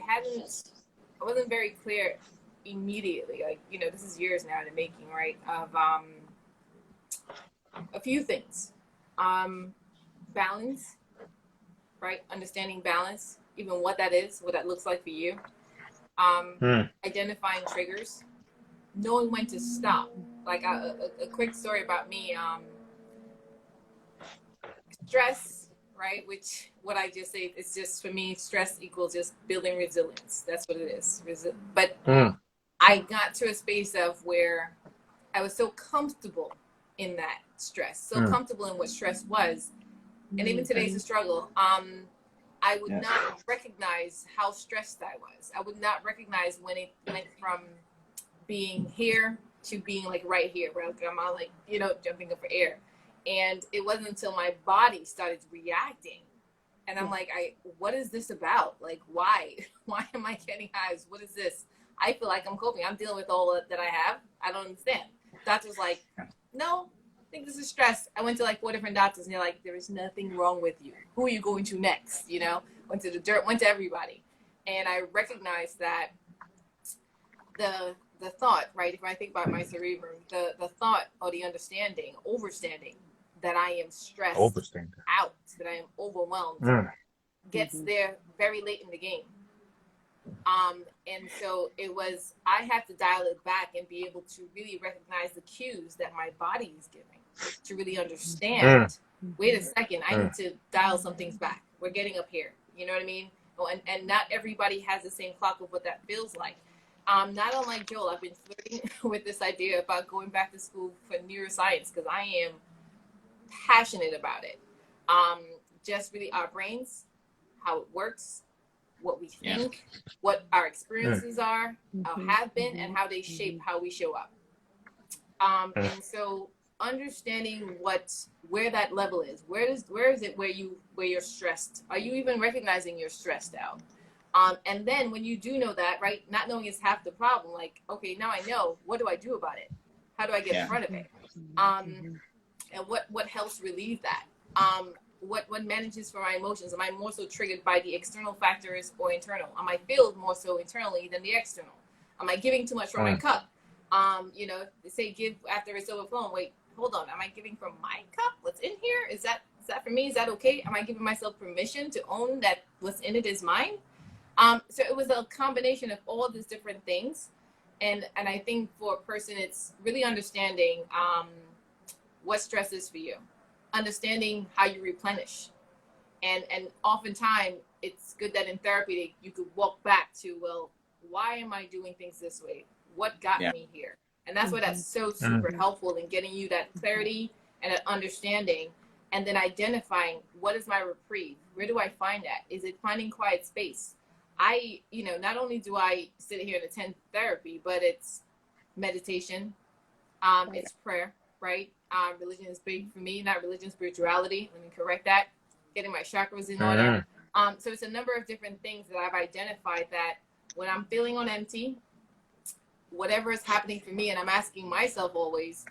wasn't very clear immediately. Like, you know, this is years now in the making, right? Of a few things. Balance, right? Understanding balance, even what that is, what that looks like for you. Identifying triggers, knowing when to stop. Like a quick story about me, stress, right? Which what I just say is just, for me, stress equals just building resilience. That's what it is. But I got to a space of where I was so comfortable in that stress, so comfortable in what stress was. And even today's a struggle. I would not recognize how stressed I was. I would not recognize when it went from being here to being like right here, where I'm all like, you know, jumping up for air. And it wasn't until my body started reacting. And I'm like, what is this about? Like, why? Why am I getting hives? What is this? I feel like I'm coping. I'm dealing with all that I have. I don't understand. Doctor's like, no, I think this is stress. I went to like 4 different doctors, and they're like, there is nothing wrong with you. Who are you going to next? You know, went to the dirt, went to everybody. And I recognized that the thought, right? If I think about my cerebrum, the thought or the understanding, overstanding that I am stressed out, that I am overwhelmed, gets there very late in the game. And so it was, I have to dial it back and be able to really recognize the cues that my body is giving, to really understand, wait a second, I need to dial some things back. We're getting up here. You know what I mean? and not everybody has the same clock of what that feels like. Not unlike Joel, I've been flirting with this idea about going back to school for neuroscience because I am passionate about it. Just really our brains, how it works, what we think, what our experiences are, have been, and how they shape how we show up. And so understanding where that level is, where is it where you're stressed? Are you even recognizing you're stressed out? And then when you do know that, right, not knowing is half the problem. Like, okay, now I know, what do I do about it? How do I get in front of it? And what helps relieve that? What manages for my emotions? Am I more so triggered by the external factors or internal? Am I filled more so internally than the external? Am I giving too much from my cup? You know, they say give after it's overflowing. Wait, hold on. Am I giving from my cup? What's in here? Is that for me? Is that okay? Am I giving myself permission to own that what's in it is mine? So it was a combination of all these different things. And I think for a person, it's really understanding what stress is for you, understanding how you replenish. And oftentimes it's good that in therapy you could walk back to, well, why am I doing things this way? What got me here? And that's why that's so super helpful in getting you that clarity and an understanding, and then identifying what is my reprieve? Where do I find that? Is it finding quiet space? Not only do I sit here and attend therapy, but it's meditation, it's prayer, right? Religion is big for me, not religion, spirituality. Let me correct that. Getting my chakras in order. So it's a number of different things that I've identified that when I'm feeling on empty, whatever is happening for me, and I'm asking myself always,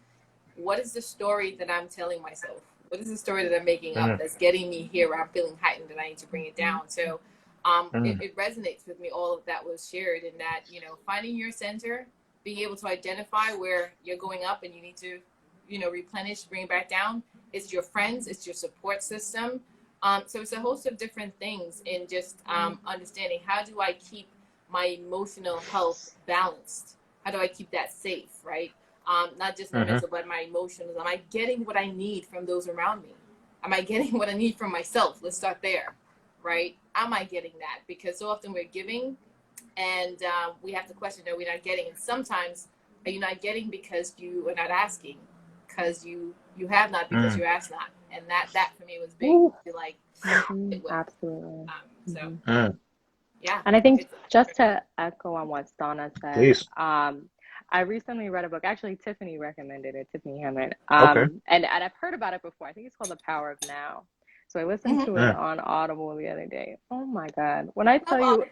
what is the story that I'm telling myself? What is the story that I'm making up that's getting me here where I'm feeling heightened and I need to bring it down? So it resonates with me, all of that was shared, in that, finding your center, being able to identify where you're going up and you need to, replenish, bring it back down. It's your friends, it's your support system. So it's a host of different things in just understanding, how do I keep my emotional health balanced? How do I keep that safe, right? Not just my mental, but my emotions. Am I getting what I need from those around me? Am I getting what I need from myself? Let's start there, right? Am I getting that? Because so often we're giving, and we have to question, are we not getting? And sometimes, are you not getting because you are not asking? Because you have not, because you ask not. And that for me was big. To like, absolutely. Yeah. And I think just to echo on what Stauna said, please. I recently read a book. Actually, Tiffany recommended it, Tiffany Hammond. Okay. And I've heard about it before. I think it's called The Power of Now. So I listened to it on Audible the other day. Oh my God. When I tell you,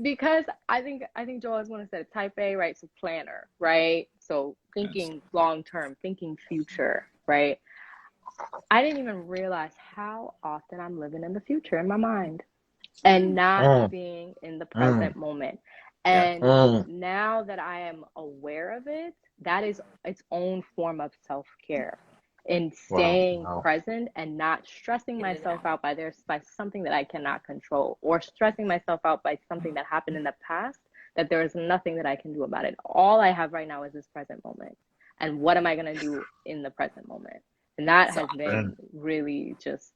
because I think Joel is going to say type A, right? So planner, right? So thinking long-term, thinking future, right? I didn't even realize how often I'm living in the future in my mind and not being in the present moment. And now that I am aware of it, that is its own form of self-care, in staying present and not stressing myself out by something that I cannot control, or stressing myself out by something that happened in the past that there is nothing that I can do about it. All I have right now is this present moment. And what am I going to do in the present moment? And that has been really just,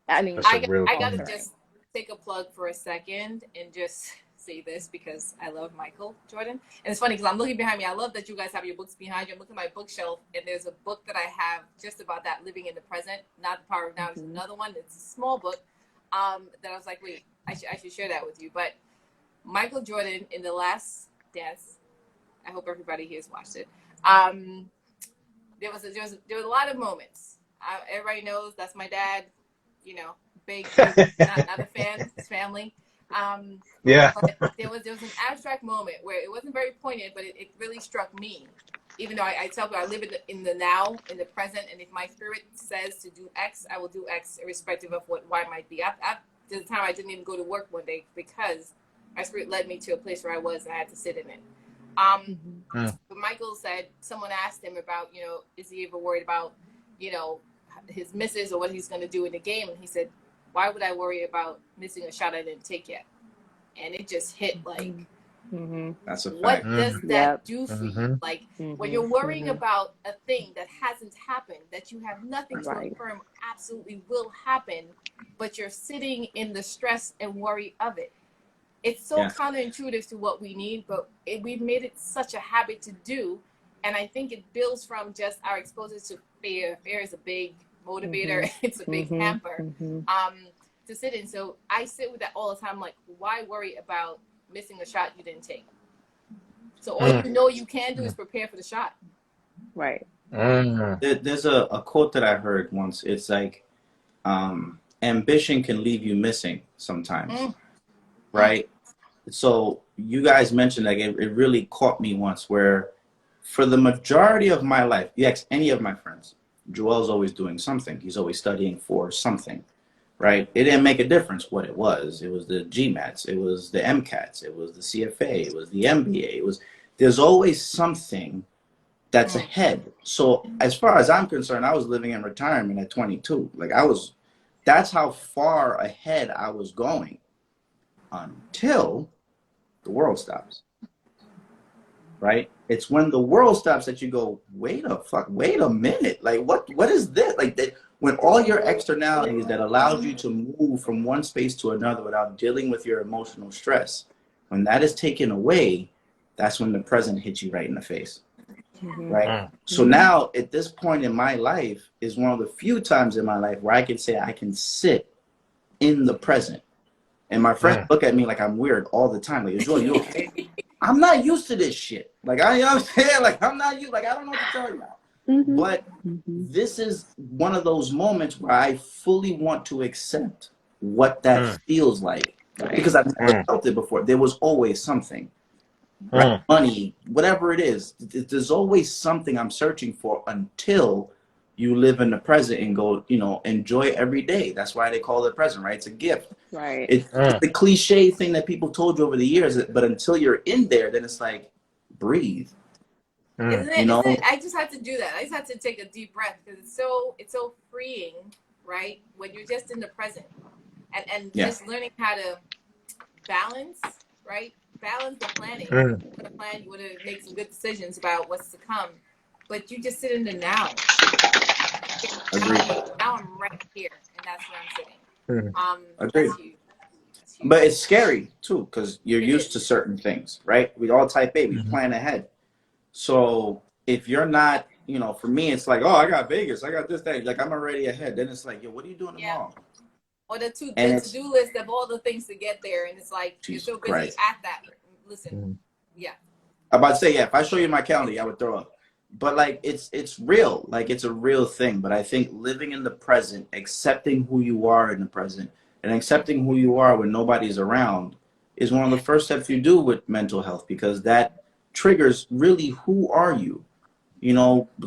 I mean, I got to just take a plug for a second and just say this, because I love Michael Jordan. And it's funny because I'm looking behind me. I love that you guys have your books behind you. I'm looking at my bookshelf, and there's a book that I have just about that, living in the present. Not The Power of Now is another one. It's a small book that I was like, wait, I should share that with you. But Michael Jordan in The Last Dance, I hope everybody here has watched it. There was a lot of moments. Everybody knows that's my dad, big not a fan, his family. But there was an abstract moment where it wasn't very poignant, but it really struck me. Even though I tell people I live in the now, in the present, and if my spirit says to do X, I will do X, irrespective of what Y might be. There's a time I didn't even go to work one day because my spirit led me to a place where I was, and I had to sit in it. But Michael said, someone asked him about, is he ever worried about, his misses or what he's going to do in the game? And he said, why would I worry about missing a shot I didn't take yet? And it just hit like, That's a What fact. does that do for you? Like when you're worrying about a thing that hasn't happened, that you have nothing to affirm absolutely will happen, but you're sitting in the stress and worry of it. It's so counterintuitive to what we need, but we've made it such a habit to do. And I think it builds from just our exposure to fear. Fear is a big motivator. It's a big hamper to sit in. So I sit with that all the time. Like, why worry about missing a shot you didn't take? So all you know you can do is prepare for the shot. Right. There's a quote that I heard once. It's like, ambition can leave you missing sometimes. Right? So you guys mentioned, like, it really caught me once, where for the majority of my life, you ask any of my friends, Joel's always doing something. He's always studying for something. Right? It didn't make a difference what it was. It was the GMATs, it was the MCATs, it was the CFA, it was the MBA. There's always something that's ahead. So as far as I'm concerned, I was living in retirement at 22. Like, that's how far ahead I was going until the world stops. Right? It's when the world stops that you go, wait a minute. Like, what is this? Like, that. When all your externalities that allowed you to move from one space to another without dealing with your emotional stress, when that is taken away, that's when the present hits you right in the face. Right? So now, at this point in my life, is one of the few times in my life where I can say I can sit in the present. And my friends look at me like I'm weird all the time. Like, Joel, you okay? I'm not used to this shit. Like, you know what I'm saying? Like, I'm not used. Like, I don't know what to tell you now. But this is one of those moments where I fully want to accept what that feels like, because I've never felt it before. There was always something, right? Money, whatever it is. There's always something I'm searching for until you live in the present and go, enjoy every day. That's why they call it present, right? It's a gift. Right. It's the cliche thing that people told you over the years, but until you're in there, then it's like, breathe. Isn't it? I just have to do that. I just have to take a deep breath, because it's so freeing, right? When you're just in the present and just learning how to balance, right? Balance the planning. You would have planned, you would have made some good decisions about what's to come, but you just sit in the now. Now I'm right here, and that's where I'm sitting. Agreed. That's huge. But it's scary too, because you're used to certain things, right? We all type A, we plan ahead. So if you're not, for me, it's like, oh, I got Vegas, I got this, that. Like, I'm already ahead. Then it's like, yo, what are you doing tomorrow? Or the to-do list of all the things to get there, and it's like, you're so busy at that. Listen, I'm about to say, if I show you my calendar, I would throw up. But like, it's real. Like, it's a real thing. But I think living in the present, accepting who you are in the present, and accepting who you are when nobody's around is one of the first steps you do with mental health, because that triggers really who are you.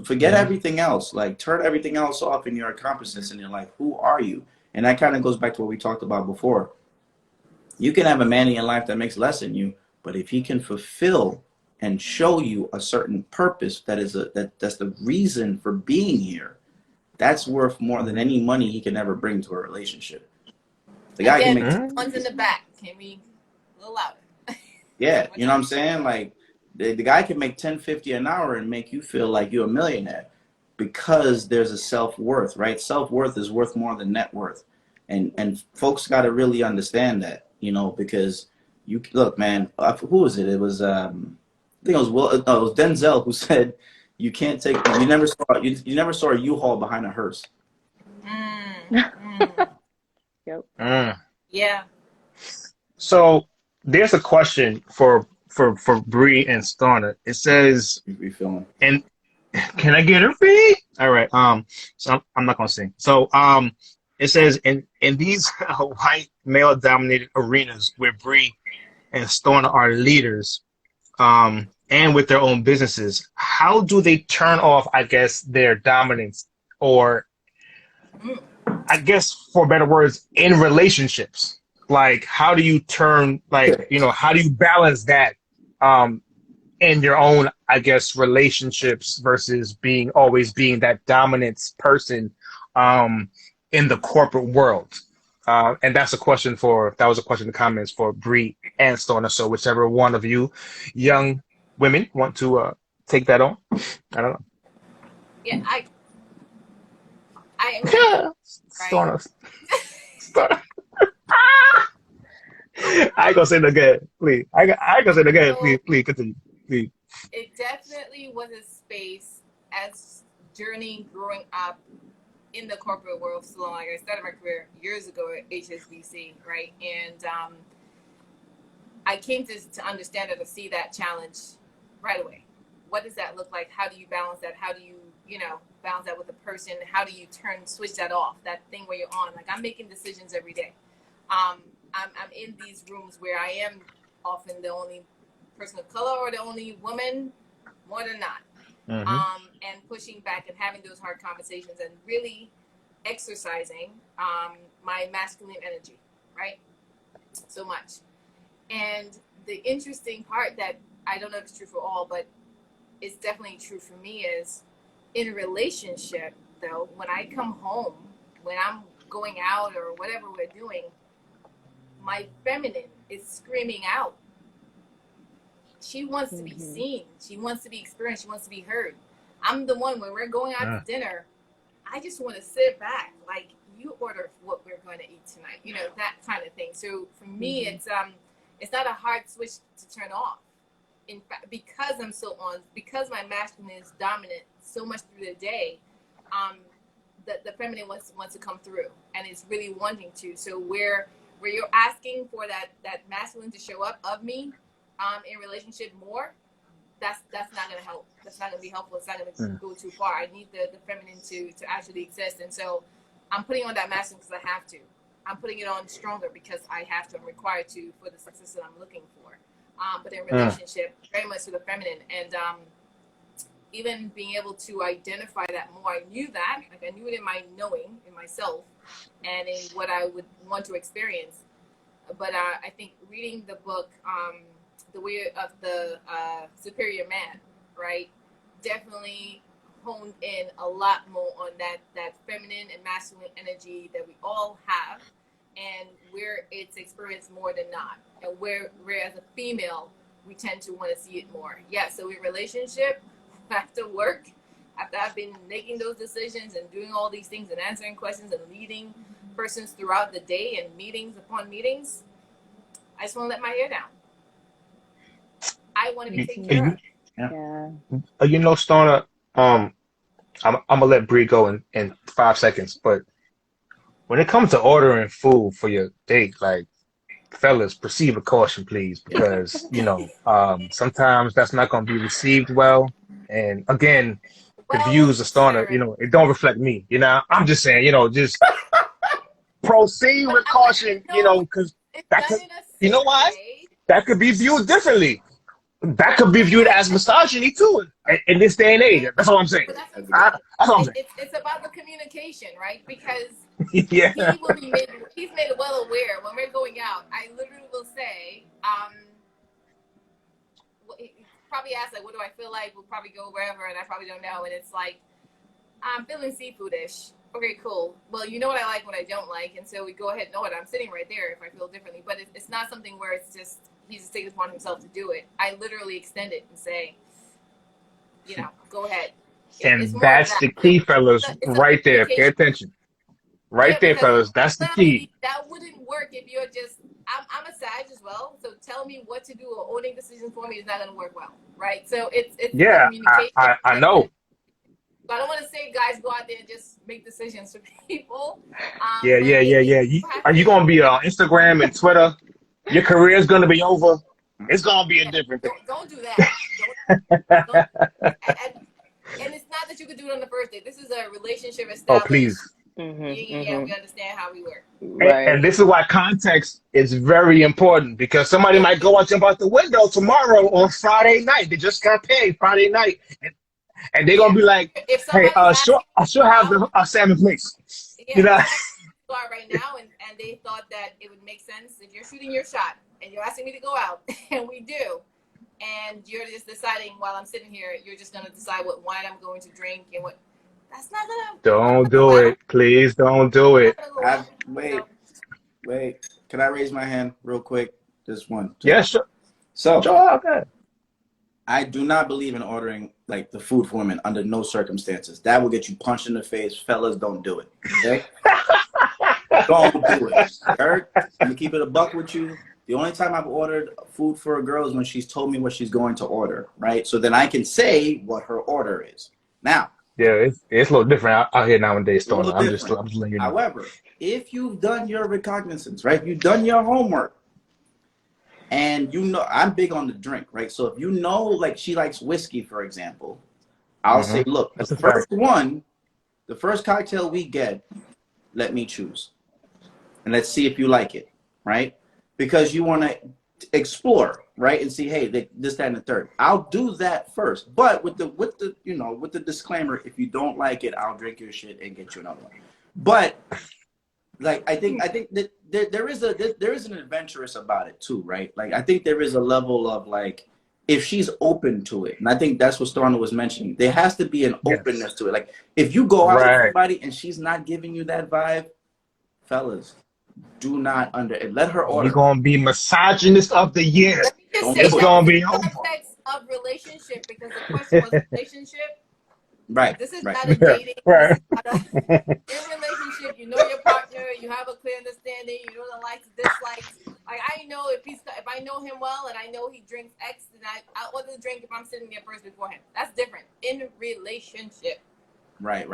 Forget everything else. Like, turn everything else off in your accomplishments in your life. Who are you? And that kind of goes back to what we talked about before. You can have a man in your life that makes less than you, but if he can fulfill and show you a certain purpose that's the reason for being here, that's worth more than any money he can ever bring to a relationship. The guy can make ones in the back. Can we a little louder? Yeah, you know what I'm saying? Like, the guy can make $10.50 an hour and make you feel like you're a millionaire, because there's a self-worth, right? Self-worth is worth more than net worth. And folks got to really understand that, because you look, man, who was it? It was, I think it was Denzel who said, you never saw a U-Haul behind a hearse. Yep. Yeah. So there's a question for Bree and Stauna. It says, and can I get a read? All right. So I'm not gonna sing. So it says, in these white male dominated arenas where Bree and Stauna are leaders, and with their own businesses, how do they turn off, I guess, their dominance, or I guess, for better words, in relationships? Like, how do you turn, like, how do you balance that in your own, I guess, relationships versus always being that dominant person in the corporate world? And that was a question in the comments for Bree and Stauna. So whichever one of you young women want to take that on. I don't know. Yeah, I mean, Stauna. Stauna. I ain't gonna say that again, please. I ain't gonna say that again, please continue, please. It definitely was a space as journeying growing up in the corporate world so long. Like I started my career years ago at HSBC, right? And I came to understand it, to see that challenge right away. What does that look like? How do you balance that? How do you, balance that with a person? How do you switch that off? That thing where you're on. Like I'm making decisions every day. I'm in these rooms where I am often the only person of color or the only woman, more than not. And pushing back and having those hard conversations and really exercising my masculine energy, right? So much. And the interesting part that I don't know if it's true for all, but it's definitely true for me is in a relationship, though, when I come home, when I'm going out or whatever we're doing, my feminine is screaming out. She wants to be seen. She wants to be experienced. She wants to be heard. I'm the one, when we're going out to dinner, I just want to sit back. Like, you order what we're going to eat tonight. That kind of thing. So for me, it's not a hard switch to turn off. In fact, because I'm so on, because my masculine is dominant so much through the day, the feminine wants to come through, and it's really wanting to. So where you're asking for that masculine to show up of me, in relationship more, that's not going to help. That's not going to be helpful. It's not going to go too far. I need the feminine to actually exist. And so I'm putting on that masculine because I have to. I'm putting it on stronger because I have to. I'm required to for the success that I'm looking for. But in relationship, very much to the feminine. And even being able to identify that more, I knew that. Like I knew it in my knowing, in myself, and in what I would want to experience. But I think reading the book, The Way of the Superior Man, right, definitely honed in a lot more on that feminine and masculine energy that we all have, and where it's experienced more than not, and where as a female we tend to want to see it more. Yeah, so in relationship, after work, after I've been making those decisions and doing all these things and answering questions and leading persons throughout the day and meetings upon meetings, I just want to let my hair down. I want to be taken care of. Stauna, I'm gonna let Bree go in 5 seconds, but when it comes to ordering food for your date, like, fellas, proceed with caution, please, because sometimes that's not gonna be received well. And again, the views of Stauna, it don't reflect me. I'm just saying, just proceed with caution, because that could, why? That could be viewed differently. That could be viewed as misogyny too in this day and age. That's all I'm saying. That's all I'm saying. It's about the communication, right? Because yeah. he's made well aware when we're going out. I literally will say, he probably asks like, "What do I feel like?" We'll probably go wherever, and I probably don't know. And it's like, I'm feeling seafoodish. Okay, cool. Well, you know what I like, what I don't like, and so we go ahead and know it. I'm sitting right there if I feel differently, but it's not something where it's just he's just taking it upon himself to do it. I literally extend it and say, go ahead. And that's the key, fellas, right there. Pay attention. Right there, fellas. That's the key. That wouldn't work if you're just, I'm a Sag as well, so tell me what to do or owning decisions for me is not going to work well, right? So it's communication. I know. So I don't want to say guys go out there and just make decisions for people. Yeah. Are you going to be on Instagram and Twitter? Your career is going to be over. It's going to be a different thing. Don't do that. And it's not that you could do it on the first day. This is a relationship established. Oh, please. We understand how we work. Right. And this is why context is very important, because somebody might go out, jump out the window tomorrow on Friday night. They just got paid Friday night. And they're going to be like, hey, I should have the salmon please. Yeah, right now, and they thought that it would make sense if you're shooting your shot and you're asking me to go out, and we do, and you're just deciding while I'm sitting here, you're just going to decide what wine I'm going to drink and what. That's not gonna. Don't do it, please. Don't do it. Wait. Wait, can I raise my hand real quick? Just one. Yes, sure. So, okay. I do not believe in ordering like the food for women under no circumstances. That will get you punched in the face. Fellas, don't do it. Okay? Don't do it. Heard? I'm gonna keep it a buck with you. The only time I've ordered food for a girl is when she's told me what she's going to order, right? So then I can say what her order is. Now, yeah, it's a little different out here nowadays, a little Stauna. I'm different. just letting you know. However, if you've done your recognizance, right? You've done your homework, and you know, I'm big on the drink, right? So if you know, like she likes whiskey, for example, I'll say, look, the first cocktail we get, let me choose, and let's see if you like it, right? Because you want to explore, right, and see, hey, this, that, and the third. I'll do that first, but with the disclaimer, if you don't like it, I'll drink your shit and get you another one. But like, I think that there is an adventurous about it too, right? Like, I think there is a level of like, if she's open to it, and I think that's what Stauna was mentioning. There has to be an openness to it. Like, if you go out with somebody and she's not giving you that vibe, fellas, do not let her order. You're gonna be misogynist of the year. It's gonna be over. Context of relationship, because the question was relationship. Right. This is right. not a dating. Right. In relationship, you know your partner, you have a clear understanding, you know the likes, dislikes. Like, I know if I know him well and I know he drinks X, then I'll order the drink if I'm sitting there first before him. That's different in relationship. Right.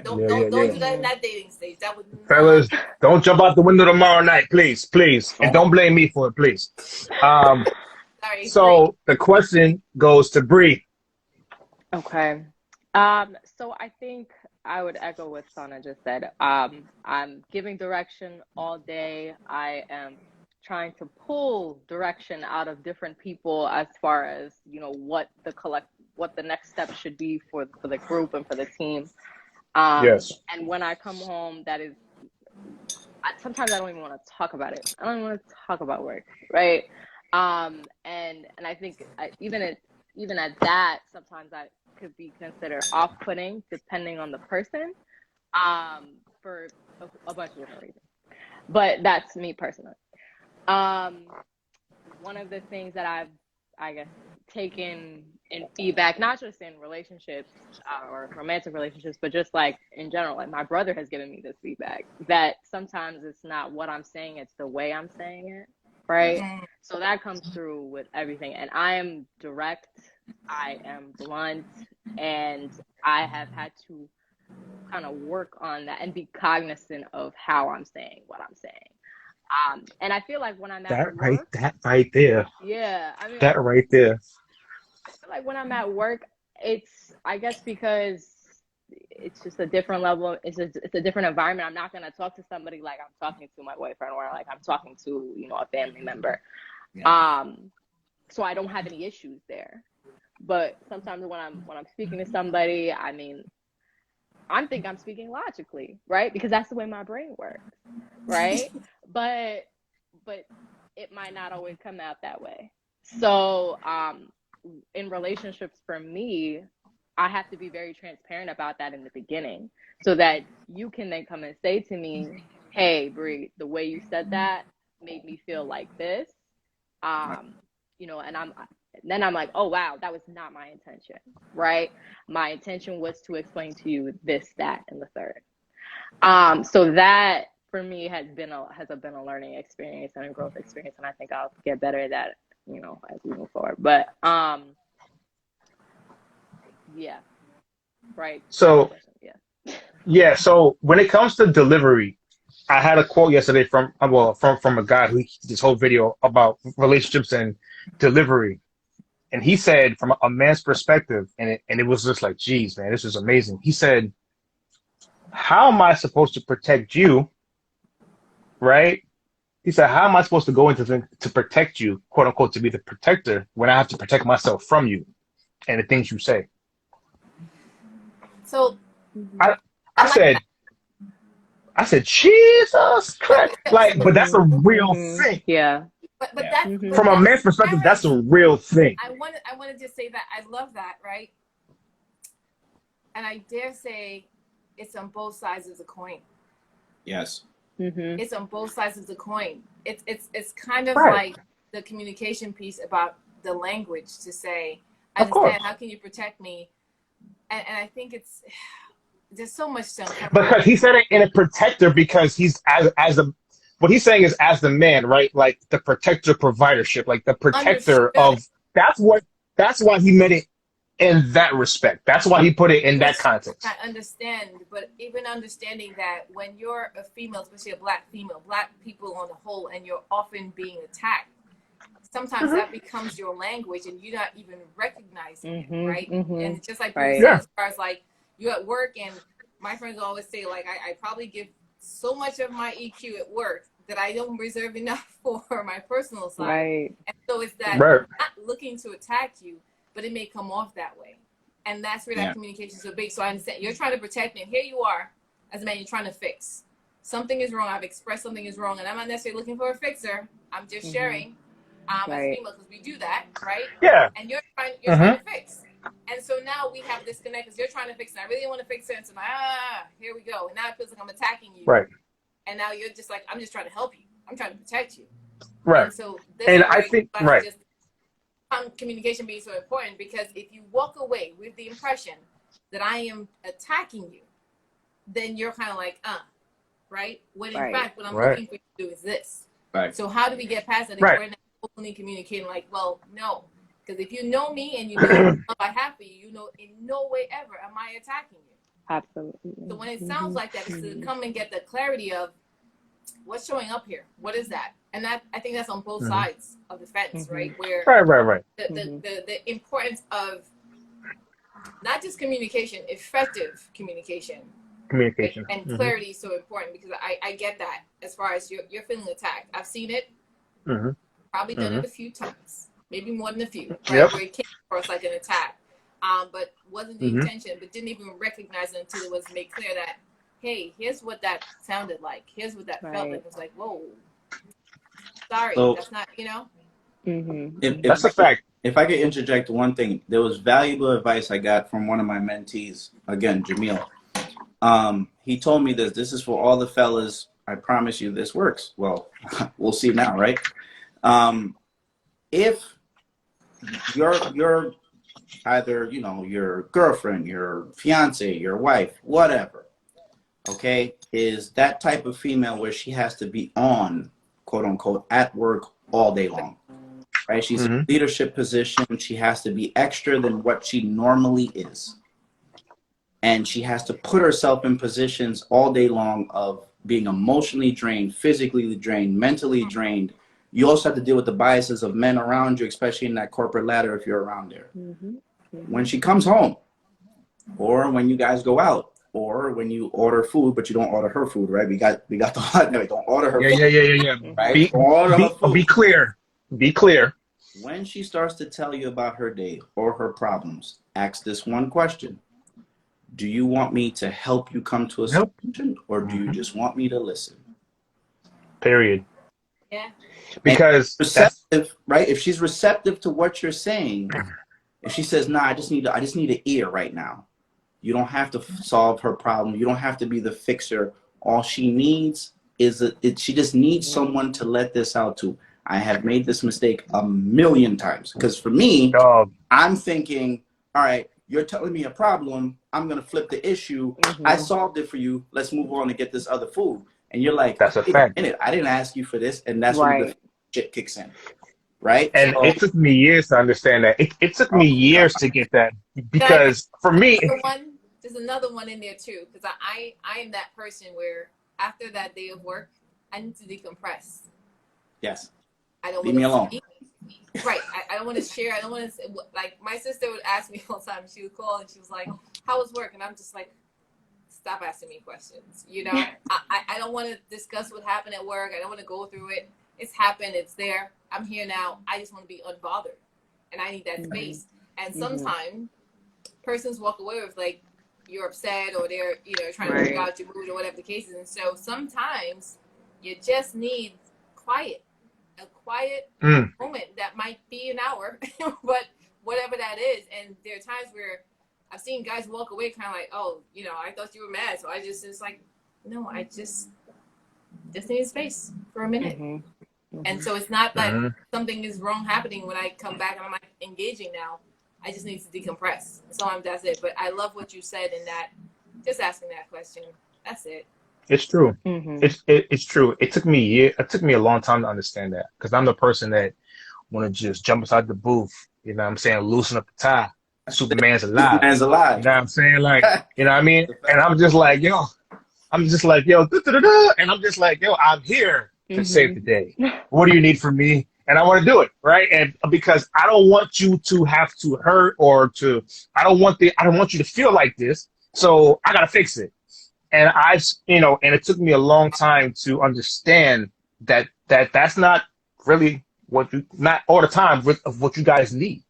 Don't do that in that dating stage. That would Fellas, don't jump out the window tomorrow night, please. And don't blame me for it, please. Sorry. So the question goes to Bree. Okay. So I think I would echo what Stauna just said. I'm giving direction all day. I am trying to pull direction out of different people as far as, you know, what the next step should be for the group and for the team. Yes. And when I come home, sometimes I don't even want to talk about it. I don't even want to talk about work, right? And I think even at that, sometimes I could be considered off-putting depending on the person, for a bunch of different reasons. But that's me personally. One of the things that I've, I guess, taken in feedback, not just in relationships or romantic relationships, but just like in general, like my brother has given me this feedback that sometimes it's not what I'm saying, it's the way I'm saying it, right? So that comes through with everything. And I am direct, I am blunt, and I have had to kind of work on that and be cognizant of how I'm saying what I'm saying. And I feel like when I'm at work, that right there. Yeah, I mean, that right there. I feel like when I'm at work, it's, I guess, because it's just a different level. It's a different environment. I'm not gonna talk to somebody like I'm talking to my boyfriend or like I'm talking to, you know, a family member. Yeah. So I don't have any issues there. But sometimes when I'm speaking to somebody, I mean, I think I'm speaking logically, right? Because that's the way my brain works, right? but it might not always come out that way. So in relationships, for me, I have to be very transparent about that in the beginning so that you can then come and say to me, hey, Bree, the way you said that made me feel like this. You know, and then I'm like, oh, wow, that was not my intention, right? My intention was to explain to you this, that, and the third. So that for me has been a learning experience and a growth experience, and I think I'll get better at that, you know, as we move forward. But yeah, right. So yeah. So when it comes to delivery, I had a quote yesterday from a guy who did this whole video about relationships and delivery. And he said, from a man's perspective, and it was just like, geez, man, this is amazing. He said, how am I supposed to protect you, right? He said, how am I supposed to go into to protect you, quote unquote, to be the protector when I have to protect myself from you and the things you say? So I said, Jesus Christ. Like, but that's a real thing. Yeah. But that's from a man's perspective, that's a real thing. I wanted to say that I love that, right? And I dare say it's on both sides of the coin. Yes. it's on both sides of the coin. It's kind of like the communication piece about the language to say, I understand, how can you protect me? And I think there's so much to uncover. Because he said it in a protector because he's as a what he's saying is as the man, right? Like the protector providership, like the protector of that's why he meant it in that respect. That's why he put it in that context. I understand, but even understanding that when you're a female, especially a black female, black people on the whole, and you're often being attacked, sometimes that becomes your language and you're not even recognizing it, right? And it's just like as far as like you're at work, and my friends always say, like, I probably give so much of my EQ at work that I don't reserve enough for my personal side. And so it's that not looking to attack you, but it may come off that way. And that's where that communication is so big. So I understand you're trying to protect me, and here you are as a man, you're trying to fix. Something is wrong. I've expressed something is wrong, and I'm not necessarily looking for a fixer. I'm just sharing as female, because we do that, right? Yeah. And you're trying to fix. And so now we have this connect because you're trying to fix it. I really want to fix it. And so here we go. And now it feels like I'm attacking you. Right. And now you're just like, I'm just trying to help you. I'm trying to protect you. Right. And so this is I think just communication being so important, because if you walk away with the impression that I am attacking you, then you're kind of like, right? When in fact, what I'm looking for you to do is this. Right. So how do we get past that if we're not openly communicating like, well, no. Because if you know me and you know the love I have for you, you know in no way ever am I attacking you. Absolutely. So when it sounds like that, it's to come and get the clarity of what's showing up here. What is that? And that, I think that's on both sides of the fence, right? Where the importance of not just communication, effective communication. Communication. And clarity is so important, because I get that as far as you're feeling attacked. I've seen it. Probably done it a few times. Maybe more than a few, right? Where it came across like an attack, but wasn't the intention, but didn't even recognize it until it was made clear that, hey, here's what that sounded like. Here's what that felt like. It was like, whoa, sorry, that's not, you know? That's a fact. If I could interject one thing, there was valuable advice I got from one of my mentees, again, Jamil. He told me this is for all the fellas. I promise you this works. Well, we'll see now, right? If you're either, you know, your girlfriend, your fiance, your wife, whatever, okay, is that type of female where she has to be on, quote unquote, at work all day long, right? She's in a leadership position. She has to be extra than what she normally is. And she has to put herself in positions all day long of being emotionally drained, physically drained, mentally drained. You also have to deal with the biases of men around you, especially in that corporate ladder if you're around there. When she comes home, or when you guys go out, or when you order food, but you don't order her food, right? We got the no, don't order her food. Yeah. Right? Be clear. Be clear. When she starts to tell you about her day or her problems, ask this one question. Do you want me to help you come to a solution, or do you just want me to listen? Period. Yeah. Because receptive, right? If she's receptive to what you're saying, if she says, "Nah, I just need an ear right now," you don't have to solve her problem. You don't have to be the fixer. All she needs is she just needs someone to let this out to. I have made this mistake a million times, because for me, I'm thinking, all right, you're telling me a problem. I'm gonna flip the issue. I solved it for you. Let's move on and get this other food. And you're like, that's a fact. I didn't ask you for this, and that's when the shit kicks in, right? And it took me years to understand that. It took me years to get that, because for me, there's another one in there too, because I am that person where after that day of work, I need to decompress. Yes. I don't leave me alone. Right. I don't want to share. I don't want to, like, my sister would ask me all the time. She would call and she was like, "How was work?" And I'm just like, stop asking me questions. You know, I don't want to discuss what happened at work. I don't want to go through it. It's happened. It's there. I'm here now. I just want to be unbothered, and I need that space. And sometimes persons walk away with like, you're upset, or they're, you know, trying to figure out your mood or whatever the case is. And so sometimes you just need a quiet moment that might be an hour, but whatever that is. And there are times where I've seen guys walk away kind of like, oh, you know, I thought you were mad. So it's like, no, I just just need space for a minute. And so it's not like something is wrong happening when I come back and I'm like engaging now. I just need to decompress. So that's it. But I love what you said in that, just asking that question. That's it. It's true. It's true. It took me a year. It took me a long time to understand that, because I'm the person that want to just jump inside the booth. You know what I'm saying? Loosen up the tie. Superman's alive. Superman's alive. You know what I'm saying? Like, you know what I mean? And I'm just like, yo, and I'm just like, yo, I'm here to save the day. What do you need from me? And I want to do it, right? And because I don't want you to have to hurt I don't want you to feel like this. So I gotta fix it. And and it took me a long time to understand that's not really not all the time of what you guys need.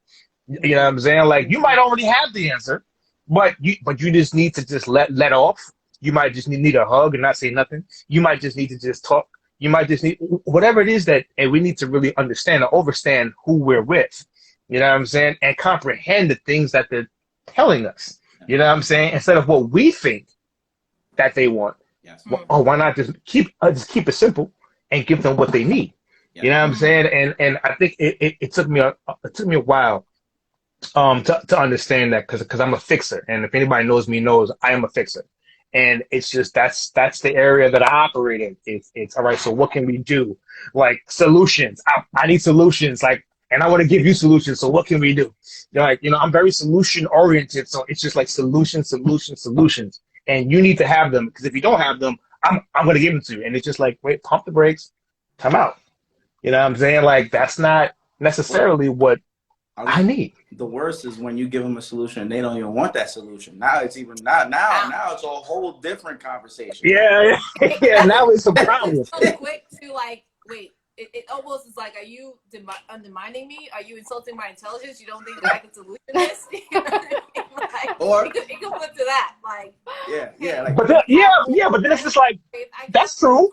You know what I'm saying? Like, you might already have the answer, but you just need to just let off. You might just need a hug and not say nothing. You might just need to just talk. You might just need whatever it is and we need to really understand or understand who we're with. You know what I'm saying? And comprehend the things that they're telling us. You know what I'm saying? Instead of what we think that they want. Yes. Or why not just keep it simple and give them what they need? Yeah. You know what I'm saying? And I think it took me a while to understand that, because I'm a fixer, and if anybody knows me knows I am a fixer. And it's just that's the area that I operate in. It's all right. So what can we do? Like, solutions. I need solutions. Like, and I want to give you solutions. So what can we do? Like, I'm very solution oriented. So it's just like solutions. And you need to have them, because if you don't have them, I'm going to give them to you. And it's just like, wait, pump the brakes, come out. You know what I'm saying? Like, that's not necessarily what I need. The worst is when you give them a solution and they don't even want that solution. Now it's now it's a whole different conversation. Yeah. Now it's a problem. So quick to like, wait, it almost is like, are you undermining me? Are you insulting my intelligence? You don't think that I can solution this? You know what I mean? Like, or it could flip to that. Like, like, but then it's just like, that's true.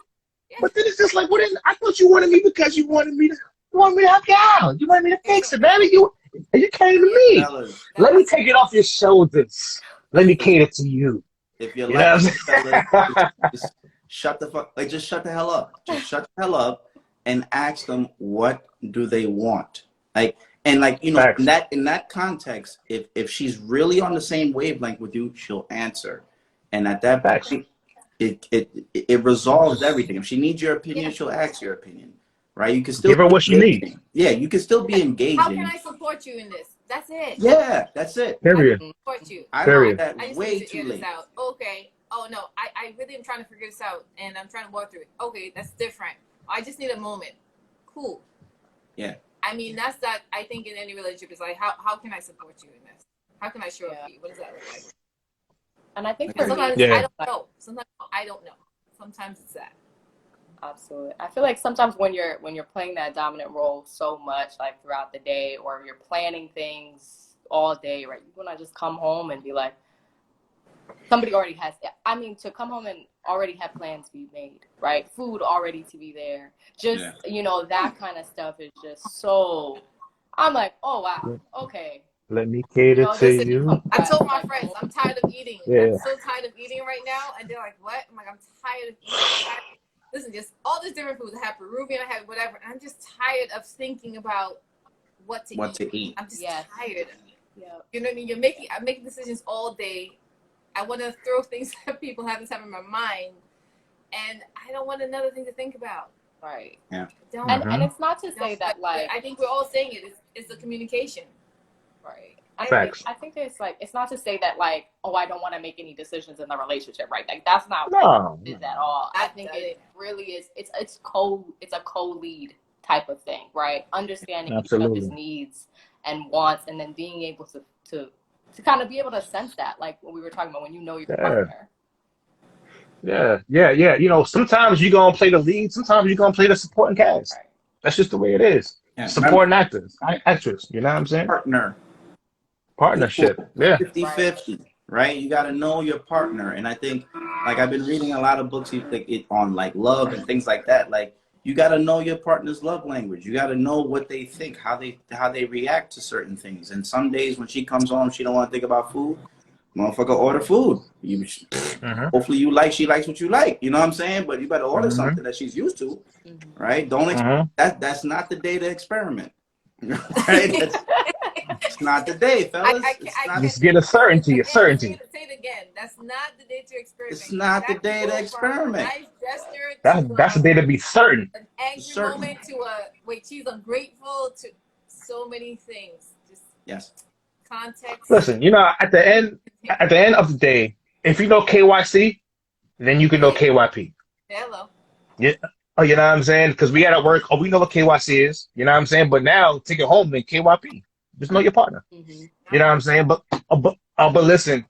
Yeah. But then it's just like, I thought you wanted me because you wanted me to help you out. You wanted me to fix it, man. You came to me. Let me take it off your shoulders. Let me cater to you. If you're just shut the hell up. Just shut the hell up and ask them, what do they want? Like, and like, in that context, if she's really on the same wavelength with you, she'll answer. And at that point, it resolves everything. If she needs your opinion, she'll ask your opinion. Right? You can still give her what she needs. Yeah, you can still be engaging. How can I support you in this? That's it. Yeah, that's it. Period. I support you. I know that way too late. Okay. Oh no, I really am trying to figure this out, and I'm trying to work through it. Okay, that's different. I just need a moment. Cool. Yeah. I mean, that's that. I think in any relationship is like, how can I support you in this? How can I show up for you? What does that look like? And I think sometimes I don't know. Sometimes I don't know. Sometimes it's that. Absolutely. I feel like sometimes when you're playing that dominant role so much, like throughout the day, or you're planning things all day, right? You want to just come home and be like, somebody already has, to come home and already have plans be made, right? Food already to be there. Just, that kind of stuff is just so, I'm like, oh, wow, okay. Let me cater to you. I told my friends, I'm tired of eating. Yeah. I'm so tired of eating right now. And they're like, what? I'm like, I'm tired of eating. Listen, just all these different foods. I have Peruvian, I have whatever. And I'm just tired of thinking about what to eat. I'm just tired. Yeah. You know what I mean? I'm making decisions all day. I want to throw things that people have in my mind. And I don't want another thing to think about. Right. Yeah. And it's not to say that, like, I think we're all saying it's the communication. Right. I think it's not to say that, like, oh, I don't want to make any decisions in the relationship, right? Like, that's not what it is at all. I think it really is. It's a co-lead type of thing, right? Understanding each other's needs and wants, and then being able to kind of be able to sense that, like what we were talking about, when you know your partner. Yeah. Sometimes you're gonna play the lead. Sometimes you're gonna play the supporting cast. Right. That's just the way it is. Yeah. Supporting actors, actress. You know what I'm saying? Partnership. Yeah. 50-50, right? You got to know your partner. And I think, like, I've been reading a lot of books on like love and things like that. Like, you got to know your partner's love language. You got to know what they think, how they react to certain things. And some days when she comes home, she don't want to think about food. Motherfucker order food. Hopefully you like, she likes what you like. You know what I'm saying? But you better order something that she's used to, right? Don't that's not the day to experiment. Right? It's not the day, fellas. Just get a certainty. Say it again. That's not the day to experiment. It's not the day to experiment. That's the day to be certain. An angry moment to she's ungrateful to so many things. Just context. Listen, you know, at the end of the day, if you know KYC, then you can know KYP. Hello. Yeah. Oh, you know what I'm saying? Because we at work, we know what KYC is. You know what I'm saying? But now take it home, then KYP. Just know your partner. You know what I'm saying? But listen,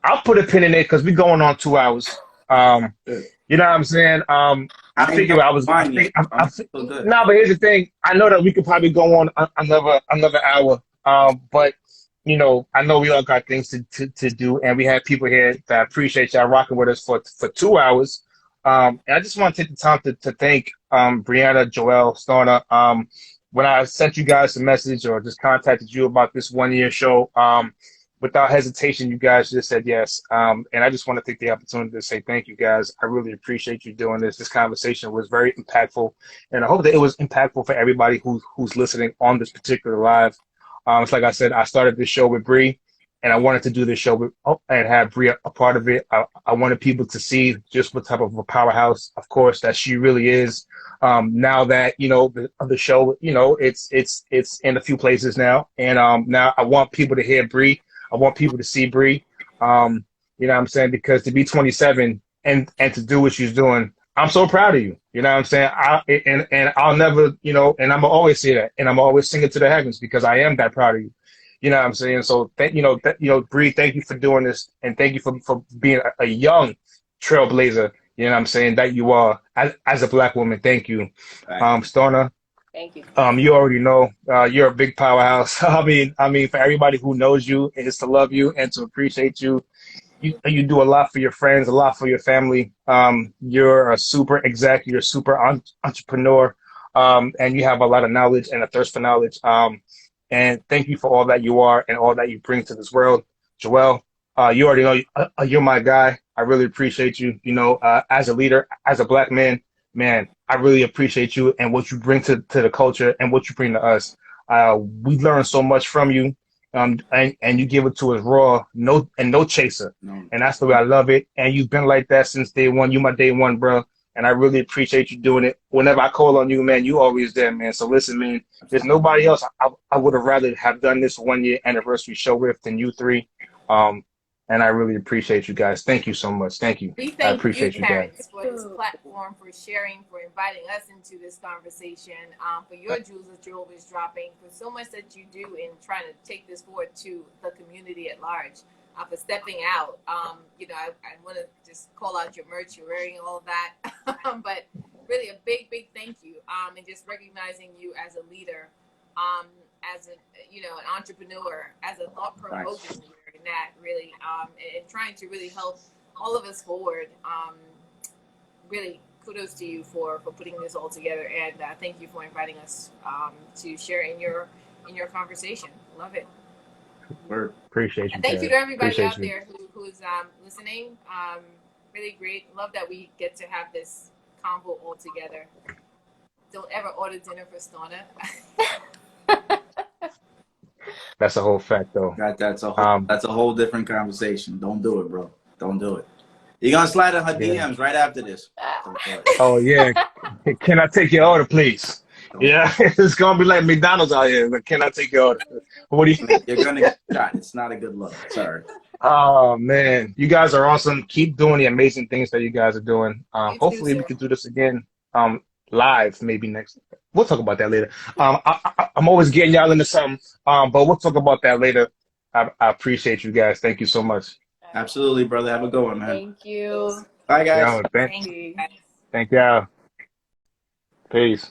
I'll put a pin in it because we're going on 2 hours. You know what I'm saying? I figure I was. No, but here's the thing. I know that we could probably go on another hour. But you know, I know we all got things to do, and we have people here that appreciate y'all rocking with us for 2 hours. And I just want to take the time to thank Briana, Joel, Stauna. When I sent you guys a message or just contacted you about this 1 year show, without hesitation, you guys just said yes. And I just want to take the opportunity to say thank you guys. I really appreciate you doing this. This conversation was very impactful, and I hope that it was impactful for everybody who's listening on this particular live. It's like I said, I started this show with Bree, and I wanted to do this show with, and have Bree a part of it. I wanted people to see just what type of a powerhouse, of course, that she really is. Now that, you know, the show, you know, it's in a few places now. And now I want people to hear Bree. I want people to see Bree. You know what I'm saying? Because to be 27 and to do what she's doing, I'm so proud of you. You know what I'm saying? And I'll never, you know, and I'm always say that, and I'm always sing it to the heavens because I am that proud of you. You know what I'm saying? So Bree, thank you for doing this, and thank you for being a young trailblazer. You know what I'm saying, that you are as a Black woman. Thank you, Stauna. Thank you. You already know you're a big powerhouse. I mean, for everybody who knows you, is to love you and to appreciate you. You do a lot for your friends, a lot for your family. You're a super exec. You're a super entrepreneur, and you have a lot of knowledge and a thirst for knowledge. And thank you for all that you are and all that you bring to this world. Joel, you already know you're my guy. I really appreciate you. You know, as a leader, as a Black man, I really appreciate you and what you bring to the culture and what you bring to us. We learn so much from you, and you give it to us raw, no chaser. No. And that's the way I love it. And you've been like that since day one. You my day one, bro. And I really appreciate you doing it. Whenever I call on you, man, you always there, man. So listen, man, there's nobody else I would have rather have done this 1 year anniversary show with than you three. And I really appreciate you guys. Thank you so much. Thank you. I appreciate you guys for this platform, for sharing, for inviting us into this conversation, for your jewels that you're always dropping, for so much that you do in trying to take this forward to the community at large, for stepping out. You know, I want to just call out your merch, you're wearing all of that, but really a big thank you, and just recognizing you as a leader, as an entrepreneur, as a thought-provoking leader. That really and trying to really help all of us forward. Really kudos to you for putting this all together, and thank you for inviting us to share in your conversation. Love it. Appreciate you. And thank you to everybody out there who's listening. Really great. Love that we get to have this convo all together. Don't ever order dinner for Stauna. That's a whole fact, though. That's a whole different conversation. Don't do it, bro. Don't do it. You're gonna slide in her DMs right after this. Oh yeah. Can I take your order, please? Yeah, it's gonna be like McDonald's out here. But can I take your order? What do you? You're gonna get shot. It's not a good look. Sorry. Oh man, you guys are awesome. Keep doing the amazing things that you guys are doing. Hopefully we can do this again. Live maybe next. We'll talk about that later. I'm always getting y'all into something. But we'll talk about that later. I appreciate you guys. Thank you so much. Absolutely, brother. Have a good one, man. Thank you. Bye, guys. Thank y'all. Peace.